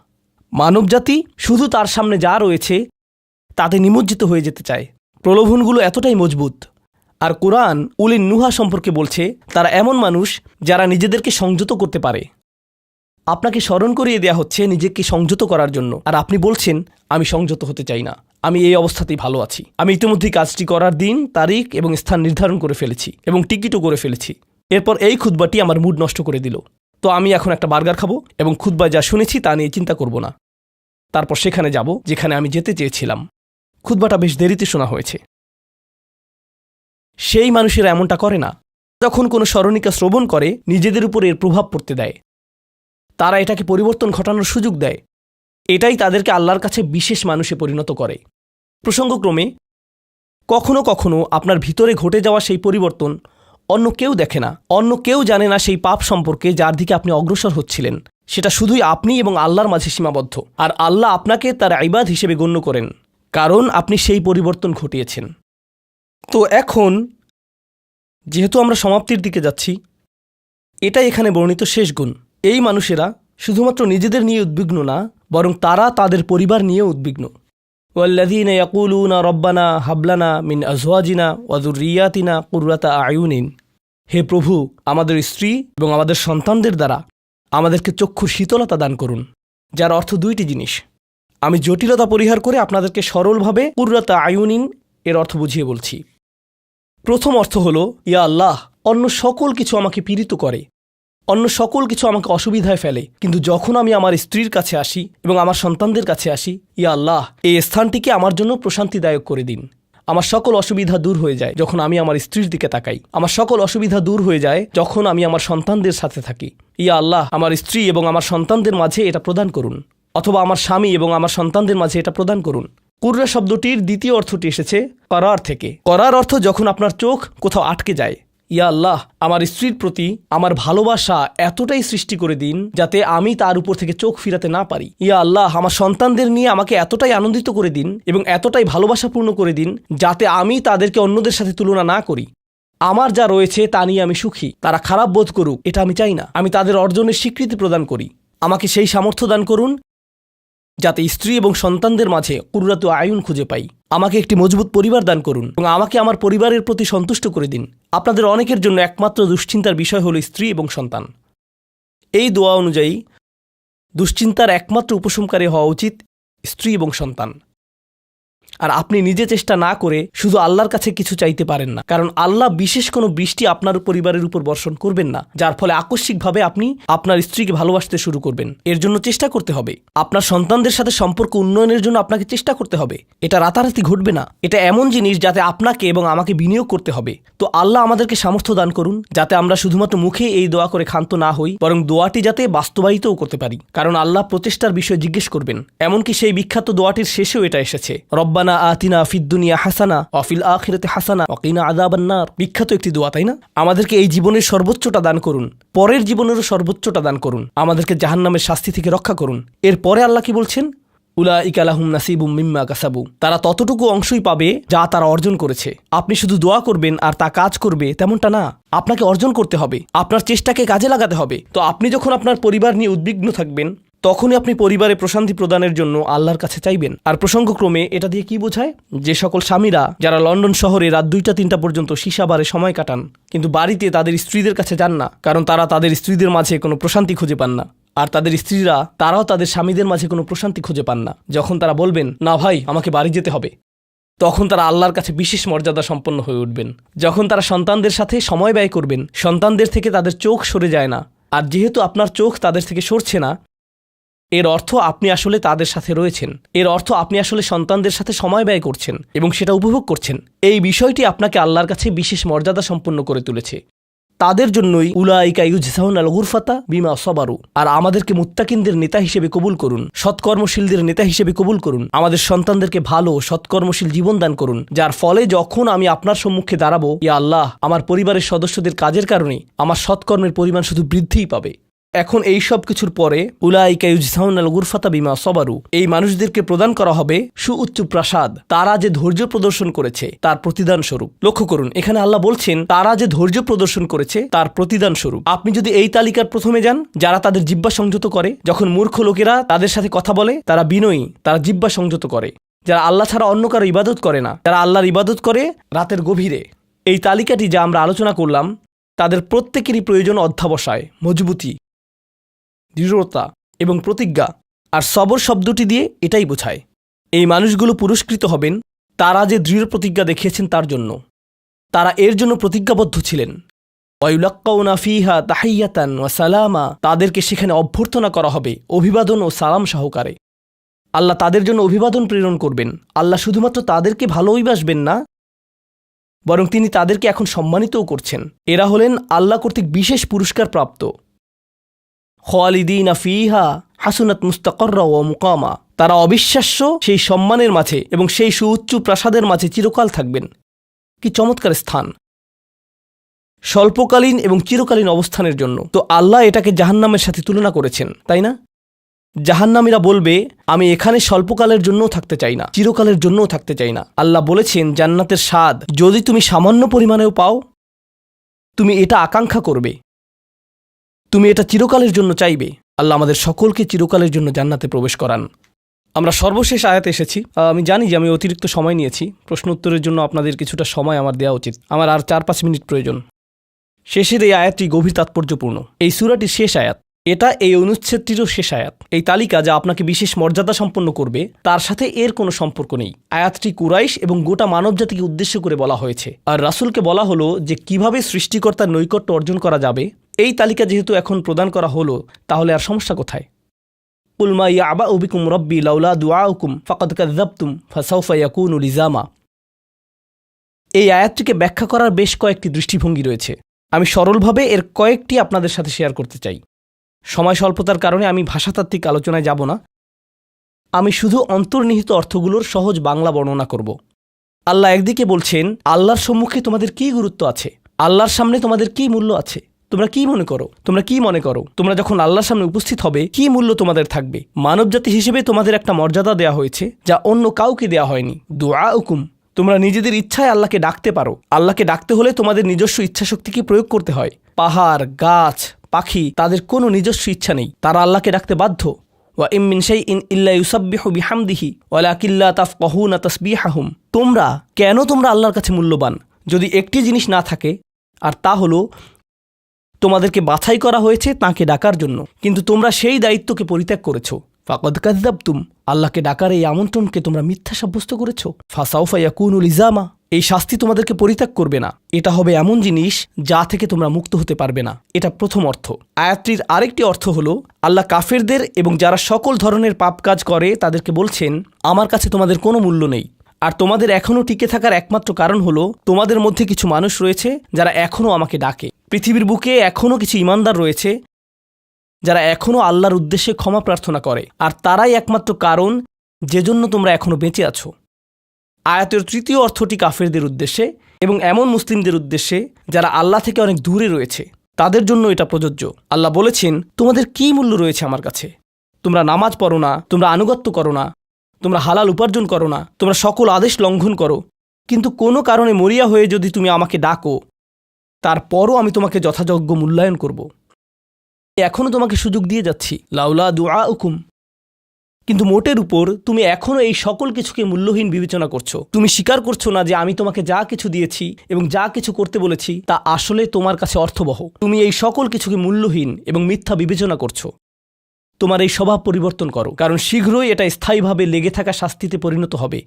মানবজাতি শুধু তার সামনে যা রয়েছে তাতে নিমজ্জিত হয়ে যেতে চায়। প্রলোভনগুলো এতটাই মজবুত। আর কোরআন উলিন নুহা সম্পর্কে বলছে, তারা এমন মানুষ যারা নিজেদেরকে সংযত করতে পারে। আপনাকে স্মরণ করিয়ে দেয়া হচ্ছে নিজেকে সংযত করার জন্য, আর আপনি বলছেন আমি সংযত হতে চাই না, আমি এই অবস্থাতেই ভালো আছি। আমি ইতিমধ্যেই কাজটি করার দিন, তারিখ এবং স্থান নির্ধারণ করে ফেলেছি এবং টিকিটও করে ফেলেছি। এরপর এই খুতবাটি আমার মুড নষ্ট করে দিল। তো আমি এখন একটা বার্গার খাবো এবং খুতবায় যা শুনেছি তা নিয়ে চিন্তা করব না। তারপর সেখানে যাব যেখানে আমি যেতে চেয়েছিলাম। খুতবাটা বেশ দেরিতে শোনা হয়েছে। সেই মানুষেরা এমনটা করে না। যখন কোনো স্মরণিকা শ্রবণ করে নিজেদের উপর এর প্রভাব পড়তে দেয়, তারা এটাকে পরিবর্তন ঘটানোর সুযোগ দেয়। এটাই তাদেরকে আল্লাহর কাছে বিশেষ মানুষে পরিণত করে। প্রসঙ্গক্রমে কখনো কখনো আপনার ভিতরে ঘটে যাওয়া সেই পরিবর্তন অন্য কেউ দেখে না, অন্য কেউ জানে না সেই পাপ সম্পর্কে যার দিকে আপনি অগ্রসর হচ্ছিলেন। সেটা শুধুই আপনি এবং আল্লাহর মাঝে সীমাবদ্ধ, আর আল্লাহ আপনাকে তার ইবাদ হিসেবে গণ্য করেন, কারণ আপনি সেই পরিবর্তন ঘটিয়েছেন। তো এখন যেহেতু আমরা সমাপ্তির দিকে যাচ্ছি, এটাই এখানে বর্ণিত শেষ গুণ। এই মানুষেরা শুধুমাত্র নিজেদের নিয়ে উদ্বিগ্ন না, বরং তারা তাদের পরিবার নিয়েও উদ্বিগ্ন। ওয়াল্লাযীনা ইয়াকুলুনা রব্বানা হাবলানা মিন আজওয়াজিনা ওয়া যুররিয়াতিনা কুররাতা আয়ুনিন, হে প্রভু, আমাদের স্ত্রী এবং আমাদের সন্তানদের দ্বারা আমাদেরকে চক্ষুর শীতলতা দান করুন, যার অর্থ দুইটি জিনিস। আমি জটিলতা পরিহার করে আপনাদেরকে সরলভাবে কুররাতা আয়ুনিন এর অর্থ বুঝিয়ে বলছি। প্রথম অর্থ হলো, ইয়া আল্লাহ, অন্য সকল কিছু আমাকে পীড়িত করে, অন্য সকল কিছু আমাকে অসুবিধায় ফেলে, কিন্তু যখন আমি আমার স্ত্রীর কাছে আসি এবং আমার সন্তানদের কাছে আসি, ইয়া আল্লাহ, এই স্থানটিকে আমার জন্য প্রশান্তিদায়ক করে দিন। আমার সকল অসুবিধা দূর হয়ে যায় যখন আমি আমার স্ত্রীর দিকে তাকাই। আমার সকল অসুবিধা দূর হয়ে যায় যখন আমি আমার সন্তানদের সাথে থাকি। ইয়া আল্লাহ, আমার স্ত্রী এবং আমার সন্তানদের মাঝে এটা প্রদান করুন, অথবা আমার স্বামী এবং আমার সন্তানদের মাঝে এটা প্রদান করুন। কুররা শব্দটির দ্বিতীয় অর্থটি এসেছে করার থেকে। করার অর্থ যখন আপনার চোখ কোথাও আটকে যায়। ইয়া আল্লাহ, আমার স্ত্রীর প্রতি আমার ভালোবাসা এতটাই সৃষ্টি করে দিন যাতে আমি তার উপর থেকে চোখ ফিরাতে না পারি। ইয়া আল্লাহ, আমার সন্তানদের নিয়ে আমাকে এতটাই আনন্দিত করে দিন এবং এতটাই ভালোবাসাপূর্ণ করে দিন যাতে আমি তাদেরকে অন্যদের সাথে তুলনা না করি। আমার যা রয়েছে তা নিয়ে আমি সুখী, তারা খারাপ বোধ করুক এটা আমি চাই না। আমি তাদের অর্জনের স্বীকৃতি প্রদান করি। আমাকে সেই সামর্থ্য দান করুন যাতে স্ত্রী এবং সন্তানদের মাঝে কুররাতু আয়ুন খুঁজে পাই। আমাকে একটি মজবুত পরিবার দান করুন এবং আমাকে আমার পরিবারের প্রতি সন্তুষ্ট করে দিন। আপনাদের অনেকের জন্য একমাত্র দুশ্চিন্তার বিষয় হলো স্ত্রী এবং সন্তান। এই দোয়া অনুযায়ী দুশ্চিন্তার একমাত্র উপশমকারী হওয়া উচিত স্ত্রী এবং সন্তান। আর আপনি নিজে চেষ্টা না করে শুধু আল্লাহর কাছে কিছু চাইতে পারেন না, কারণ আল্লাহ বিশেষ কোনো বৃষ্টি আপনার পরিবারের উপর বর্ষণ করবেন না, যার ফলে আকস্মিকভাবে আপনি আপনার স্ত্রীকে ভালোবাসতে শুরু করবেন। এর জন্য চেষ্টা করতে হবে। আপনার সন্তানদের সাথে সম্পর্ক উন্নয়নের জন্য আপনাকে চেষ্টা করতে হবে। এটা রাতারাতি ঘটবে না। এটা এমন জিনিস যাতে আপনাকে এবং আমাকে বিনিয়োগ করতে হবে। তো আল্লাহ আমাদেরকে সামর্থ্য দান করুন যাতে আমরা শুধুমাত্র মুখে এই দোয়া করে ক্ষান্ত না হই, বরং দোয়াটি যাতে বাস্তবায়িতও করতে পারি, কারণ আল্লাহ প্রচেষ্টার বিষয়ে জিজ্ঞেস করবেন। এমনকি সেই বিখ্যাত দোয়াটির শেষেও এটা এসেছে, রব্বানা আতিনা ফিদ দুনিয়া হাসানা ওয়া ফিল আখিরাতি হাসানা ওয়া কিনা আযাবান নার। বিখ্যাত একটি দোয়া, তাই না? আমাদেরকে এই জীবনের সর্বোচ্চটা দান করুন, পরের জীবনেরও সর্বোচ্চটা দান করুন, আমাদেরকে জাহান্নামের শাস্তি থেকে রক্ষা করুন। এরপরে আল্লাহ কি বলছেন? উলাইকা লাহুম নাসিবুম মিম্মা কাসাবু, তারা ততটুকু অংশই পাবে যা তারা অর্জন করেছে। আপনি শুধু দোয়া করবেন আর তা কাজ করবে তেমনটা না, আপনাকে অর্জন করতে হবে, আপনার চেষ্টাকে কাজে লাগাতে হবে। তো আপনি যখন আপনার পরিবার নিয়ে উদ্বিগ্ন থাকবেন তখনই আপনি পরিবারে প্রশান্তি প্রদানের জন্য আল্লাহর কাছে চাইবেন। আর প্রসঙ্গক্রমে এটা দিয়ে কি বোঝায়? যে সকল স্বামীরা যারা লন্ডন শহরে রাত 2টা-3টা পর্যন্ত সীসা বারে সময় কাটান কিন্তু বাড়িতে তাদের স্ত্রীদের কাছে যান না, কারণ তারা তাদের স্ত্রীদের মাঝে কোনো প্রশান্তি খুঁজে পান না, আর তাদের স্ত্রীরা তারাও তাদের স্বামীদের মাঝে কোনো প্রশান্তি খুঁজে পান না। যখন তারা বলবেন না ভাই আমাকে বাড়ি যেতে হবে, তখন তারা আল্লাহর কাছে বিশেষ মর্যাদা সম্পন্ন হয়ে উঠবেন। যখন তারা সন্তানদের সাথে সময় ব্যয় করবেন, সন্তানদের থেকে তাদের চোখ সরে যায় না, আর যেহেতু আপনার চোখ তাদের থেকে সরছে না, এর অর্থ আপনি আসলে তাদের সাথে রয়েছেন, এর অর্থ আপনি আসলে সন্তানদের সাথে সময় ব্যয় করছেন এবং সেটা উপভোগ করছেন। এই বিষয়টি আপনাকে আল্লাহর কাছে বিশেষ মর্যাদা সম্পন্ন করে তুলেছে। তাদের জন্যই উলাইকা ইউজজাউনাল গুরফাতা বিমা সাবারু। আর আমাদেরকে মুত্তাকিনদের নেতা হিসেবে কবুল করুন, সৎকর্মশীলদের নেতা হিসেবে কবুল করুন। আমাদের সন্তানদেরকে ভালো সৎকর্মশীল জীবন দান করুন, যার ফলে যখন আমি আপনার সম্মুখে দাঁড়াবো, ইয়া আল্লাহ, আমার পরিবারের সদস্যদের কাজের কারণে আমার সৎকর্মের পরিমাণ শুধু বৃদ্ধিই পাবে। এখন এই সব কিছুর পরে উলাইকা ইউজজাউনাল গুরফাতা বিমা সবারু, এই মানুষদেরকে প্রদান করা হবে সুউচ্চ প্রাসাদ, তারা যে ধৈর্য প্রদর্শন করেছে তার প্রতিদান স্বরূপ। লক্ষ্য করুন, এখানে আল্লাহ বলছেন তারা যে ধৈর্য প্রদর্শন করেছে তার প্রতিদান স্বরূপ। আপনি যদি এই তালিকার প্রথমে যান, যারা তাদের জিহ্বা সংযত করে, যখন মূর্খ লোকেরা তাদের সাথে কথা বলে তারা বিনয়ী, তারা জিহ্বা সংযত করে, যারা আল্লাহ ছাড়া অন্য কারো ইবাদত করে না, যারা আল্লাহর ইবাদত করে রাতের গভীরে, এই তালিকাটি যা আমরা আলোচনা করলাম তাদের প্রত্যেকেরই প্রয়োজন অধ্যাবসায়, মজবুতি, দৃঢ়তা এবং প্রতিজ্ঞা। আর সবর শব্দটি দিয়ে এটাই বোঝায়। এই মানুষগুলো পুরস্কৃত হবেন তারা যে দৃঢ় প্রতিজ্ঞা দেখিয়েছেন তার জন্য। তারা এর জন্য প্রতিজ্ঞাবদ্ধ ছিলেন। ওয়ায়ুলাক্কাউনা ফিহা তাহিয়াতান ওয়া সালামা, তাদেরকে সেখানে অভ্যর্থনা করা হবে অভিবাদন ও সালাম সহকারে। আল্লাহ তাদের জন্য অভিবাদন প্রেরণ করবেন। আল্লাহ শুধুমাত্র তাদেরকে ভালোবাসবেন না, বরং তিনি তাদেরকে এখন সম্মানিতও করছেন। এরা হলেন আল্লাহ কর্তৃক বিশেষ পুরস্কার প্রাপ্ত। খালিদিনা ফিহা হাসুনাত মুস্তাকাররা ওয়া মুকামা, তারা অবিশ্বাস্য সেই সম্মানের মাঝে এবং সেই সুউচ্চ প্রাসাদের মাঝে চিরকাল থাকবেন। কি চমৎকার স্থান, স্বল্পকালীন এবং চিরকালীন অবস্থানের জন্য। তো আল্লাহ এটাকে জাহান্নামের সাথে তুলনা করেছেন, তাই না? জাহান্নামীরা বলবে আমি এখানে স্বল্পকালের জন্যও থাকতে চাই না, চিরকালের জন্যও থাকতে চাই না। আল্লাহ বলেছেন জান্নাতের স্বাদ যদি তুমি সামান্য পরিমাণেও পাও, তুমি এটা আকাঙ্ক্ষা করবে, তুমি এটা চিরকালের জন্য চাইবে। আল্লাহ আমাদের সকলকে চিরকালের জন্য জান্নাতে প্রবেশ করান। আমরা সর্বশেষ আয়াতে এসেছি। আমি জানি যে আমি অতিরিক্ত সময় নিয়েছি, প্রশ্ন উত্তরের জন্য আপনাদের কিছুটা সময় আমার দেওয়া উচিত। আমার আর 4-5 মিনিট প্রয়োজন। শেষের এই আয়াতটি গভীর তাৎপর্যপূর্ণ। এই সূরাটির শেষ আয়াত, এটা এই অনুচ্ছেদটিরও শেষ আয়াত। এই তালিকা যা আপনাকে বিশেষ মর্যাদা সম্পন্ন করবে তার সাথে এর কোনো সম্পর্ক নেই। আয়াতটি কুরাইশ এবং গোটা মানবজাতিকে উদ্দেশ্য করে বলা হয়েছে। আর রাসূলকে বলা হলো যে কিভাবে সৃষ্টিকর্তার নৈকট্য অর্জন করা যাবে। এই তালিকা যেহেতু এখন প্রদান করা হলো, তাহলে আর সমস্যা কোথায়? কুল মা ইয়াবাউ বিকুম রাব্বি লাউলা দুআউকুম ফাকাদ কাযাবতুম ফাসাউফা ইয়াকুনু লিজামা। এই আয়াতটিকে ব্যাখ্যা করার বেশ কয়েকটি দৃষ্টিভঙ্গি রয়েছে। আমি সরলভাবে এর কয়েকটি আপনাদের সাথে শেয়ার করতে চাই। সময় স্বল্পতার কারণে আমি ভাষাতাত্ত্বিক আলোচনায় যাব না। আমি শুধু অন্তর্নিহিত অর্থগুলোর সহজ বাংলা বর্ণনা করব। আল্লাহ একদিকে বলছেন আল্লাহর সম্মুখে তোমাদের কী গুরুত্ব আছে, আল্লাহর সামনে তোমাদের কী মূল্য আছে, তোমরা কি মনে করো, তোমরা যখন আল্লাহর সামনে উপস্থিত হবে কি মূল্য তোমাদের থাকবে। মানবজাতি হিসেবে তোমাদের একটা মর্যাদা দেয়া হয়েছে যা অন্য কাউকে দেয়া হয়নি। দুআউকুম, তোমরা নিজেদের ইচ্ছায় আল্লাহকে ডাকতে পারো। আল্লাহকে ডাকতে হলে তোমাদের নিজস্ব ইচ্ছাশক্তিকে প্রয়োগ করতে হয়। পাহাড়, গাছ, পাখি, তাদের কোনো নিজস্ব ইচ্ছা নেই, তারা আল্লাহকে ডাকতে বাধ্য। ওয়া ইম মিন শাইইন ইল্লা ইউসাব্বিহু বিহামদিহি ওয়ালাকিন লা তাফকাহুনা তাসবিহাহুম। তোমরা আল্লাহর কাছে মূল্যবান যদি একটি জিনিস না থাকে, আর তা হলো তোমাদেরকে বাছাই করা হয়েছে তাঁকে ডাকার জন্য, কিন্তু তোমরা সেই দায়িত্বকে পরিত্যাগ করেছো। ফাকাদ কাযাবতুম, আল্লাহকে ডাকার এই আমন্ত্রণকে তোমরা মিথ্যা সাব্যস্ত করেছো। ফাসাউফা ইয়াকুনু লিজামা, এই শাস্তি তোমাদেরকে পরিত্যাগ করবে না। এটা হবে এমন জিনিস যা থেকে তোমরা মুক্ত হতে পারবে না। এটা প্রথম অর্থ। আয়াতটির আরেকটি অর্থ হলো আল্লাহ কাফেরদের এবং যারা সকল ধরনের পাপ কাজ করে তাদেরকে বলছেন আমার কাছে তোমাদের কোনো মূল্য নেই। আর তোমাদের এখনও টিকে থাকার একমাত্র কারণ হলো তোমাদের মধ্যে কিছু মানুষ রয়েছে যারা এখনও আমাকে ডাকে। পৃথিবীর বুকে এখনও কিছু ঈমানদার রয়েছে যারা এখনও আল্লাহর উদ্দেশ্যে ক্ষমা প্রার্থনা করে, আর তারাই একমাত্র কারণ যে জন্য তোমরা এখনও বেঁচে আছো। আয়াতের তৃতীয় অর্থটি কাফেরদের উদ্দেশ্যে এবং এমন মুসলিমদের উদ্দেশ্যে যারা আল্লাহ থেকে অনেক দূরে রয়েছে, তাদের জন্য এটা প্রযোজ্য। আল্লাহ বলেছেন তোমাদের কী মূল্য রয়েছে আমার কাছে? তোমরা নামাজ পড়ো না, তোমরা আনুগত্য করো না, তোমরা হালাল উপার্জন করো না, তোমরা সকল আদেশ লঙ্ঘন করো, কিন্তু কোনো কারণে মরিয়া হয়ে যদি তুমি আমাকে ডাকো, তারপরও আমি তোমাকে যথাযোগ্য মূল্যায়ন করব। এখনও তোমাকে সুযোগ দিয়ে যাচ্ছি, লাউলা দুআউকুম, কিন্তু মোটের উপর তুমি এখনও এই সকল কিছুকে মূল্যহীন বিবেচনা করছো। তুমি স্বীকার করছো না যে আমি তোমাকে যা কিছু দিয়েছি এবং যা কিছু করতে বলেছি তা আসলে তোমার কাছে অর্থবহ। তুমি এই সকল কিছুকে মূল্যহীন এবং মিথ্যা বিবেচনা করছো। তোমার এই স্বভাব পরিবর্তন করো, কারণ শীঘ্রই এটা স্থায়ীভাবে লেগে থাকা শাস্তিতে পরিণত হবে।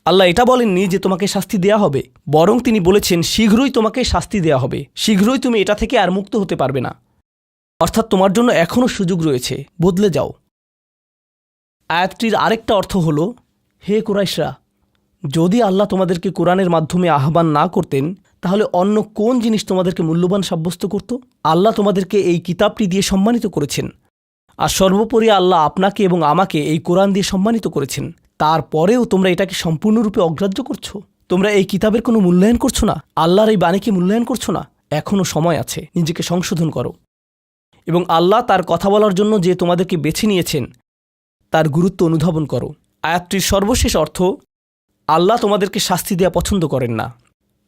আল্লাহ এটা বলেননি যে তোমাকে শাস্তি দেয়া হবে, বরং তিনি বলেছেন শীঘ্রই তোমাকে শাস্তি দেয়া হবে, শীঘ্রই তুমি এটা থেকে আর মুক্ত হতে পারবে না। অর্থাৎ তোমার জন্য এখনও সুযোগ রয়েছে, বদলে যাও। আয়াতটির আরেকটা অর্থ হলো হে কুরাইশরা, যদি আল্লাহ তোমাদেরকে কোরআনের মাধ্যমে আহ্বান না করতেন তাহলে অন্য কোন জিনিস তোমাদেরকে মূল্যবান সাব্যস্ত করত? আল্লাহ তোমাদেরকে এই কিতাবটি দিয়ে সম্মানিত করেছেন, আর সর্বোপরি আল্লাহ আপনাকে এবং আমাকে এই কোরআন দিয়ে সম্মানিত করেছেন। তারপরেও তোমরা এটাকে সম্পূর্ণরূপে অগ্রাহ্য করছো। তোমরা এই কিতাবের কোনো মূল্যায়ন করছো না, আল্লাহর এই বাণীকে মূল্যায়ন করছো না। এখনও সময় আছে, নিজেকে সংশোধন করো। এবং আল্লাহ তার কথা বলার জন্য যে তোমাদেরকে বেছে নিয়েছেন তার গুরুত্ব অনুধাবন করো। আয়াতটির সর্বশেষ অর্থ, আল্লাহ তোমাদেরকে শাস্তি দেওয়া পছন্দ করেন না।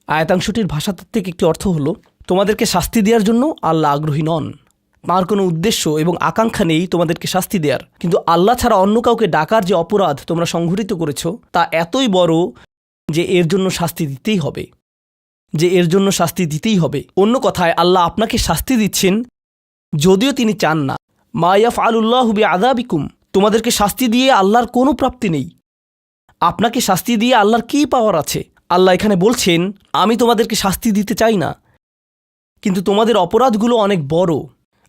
আয়াতাংশটির ভাষাতাত্ত্বিক একটি অর্থ হল, তোমাদেরকে শাস্তি দেওয়ার জন্য আল্লাহ আগ্রহী নন। তাঁর কোনো উদ্দেশ্য এবং আকাঙ্ক্ষা নেই তোমাদেরকে শাস্তি দেওয়ার। কিন্তু আল্লাহ ছাড়া অন্য কাউকে ডাকার যে অপরাধ তোমরা সংঘটিত করেছ তা এতই বড় যে এর জন্য শাস্তি দিতেই হবে। অন্য কথায় আল্লাহ আপনাকে শাস্তি দিচ্ছেন যদিও তিনি চান না। মা ইয়াফআলুল্লাহু বিআযাবিকুম, তোমাদেরকে শাস্তি দিয়ে আল্লাহর কোনো প্রাপ্তি নেই। আপনাকে শাস্তি দিয়ে আল্লাহর কী পাওয়ার আছে? আল্লাহ এখানে বলছেন, আমি তোমাদেরকে শাস্তি দিতে চাই না, কিন্তু তোমাদের অপরাধগুলো অনেক বড়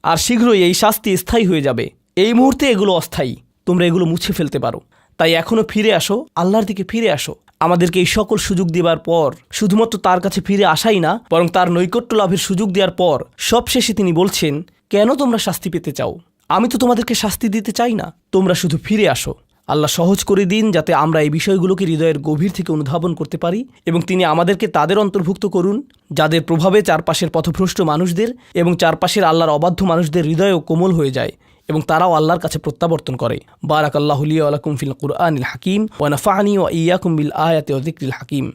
আর শীঘ্রই এই শাস্তি স্থায়ী হয়ে যাবে। এই মুহূর্তে এগুলো অস্থায়ী, তোমরা এগুলো মুছে ফেলতে পারো। তাই এখনও ফিরে আসো, আল্লাহর দিকে ফিরে আসো। আমাদেরকে এই সকল সুযোগ দেওয়ার পর শুধুমাত্র তার কাছে ফিরে আসাই না, বরং তার নৈকট্য লাভের সুযোগ দেওয়ার পর সবশেষে তিনি বলছেন, কেন তোমরা শাস্তি পেতে চাও? আমি তো তোমাদেরকে শাস্তি দিতে চাই না, তোমরা শুধু ফিরে আসো। আল্লাহ সহজ করে দিন যাতে আমরা এই বিষয়গুলোকে হৃদয়ের গভীর থেকে অনুধাবন করতে পারি, এবং তিনি আমাদেরকে তাদের অন্তর্ভুক্ত করুন যাদের প্রভাবে চারপাশের পথভ্রষ্ট মানুষদের এবং চারপাশের আল্লাহর অবাধ্য মানুষদের হৃদয়ও কোমল হয়ে যায় এবং তারাও আল্লাহর কাছে প্রত্যাবর্তন করে। বারাকাল্লাহু লি ওয়া লাকুম ফিল কুরআনিল হাকিম ওয়া নাফা'নি ওয়া ইয়্যাকুম বিল আয়াতি ওয়া যিকরিল হাকিম।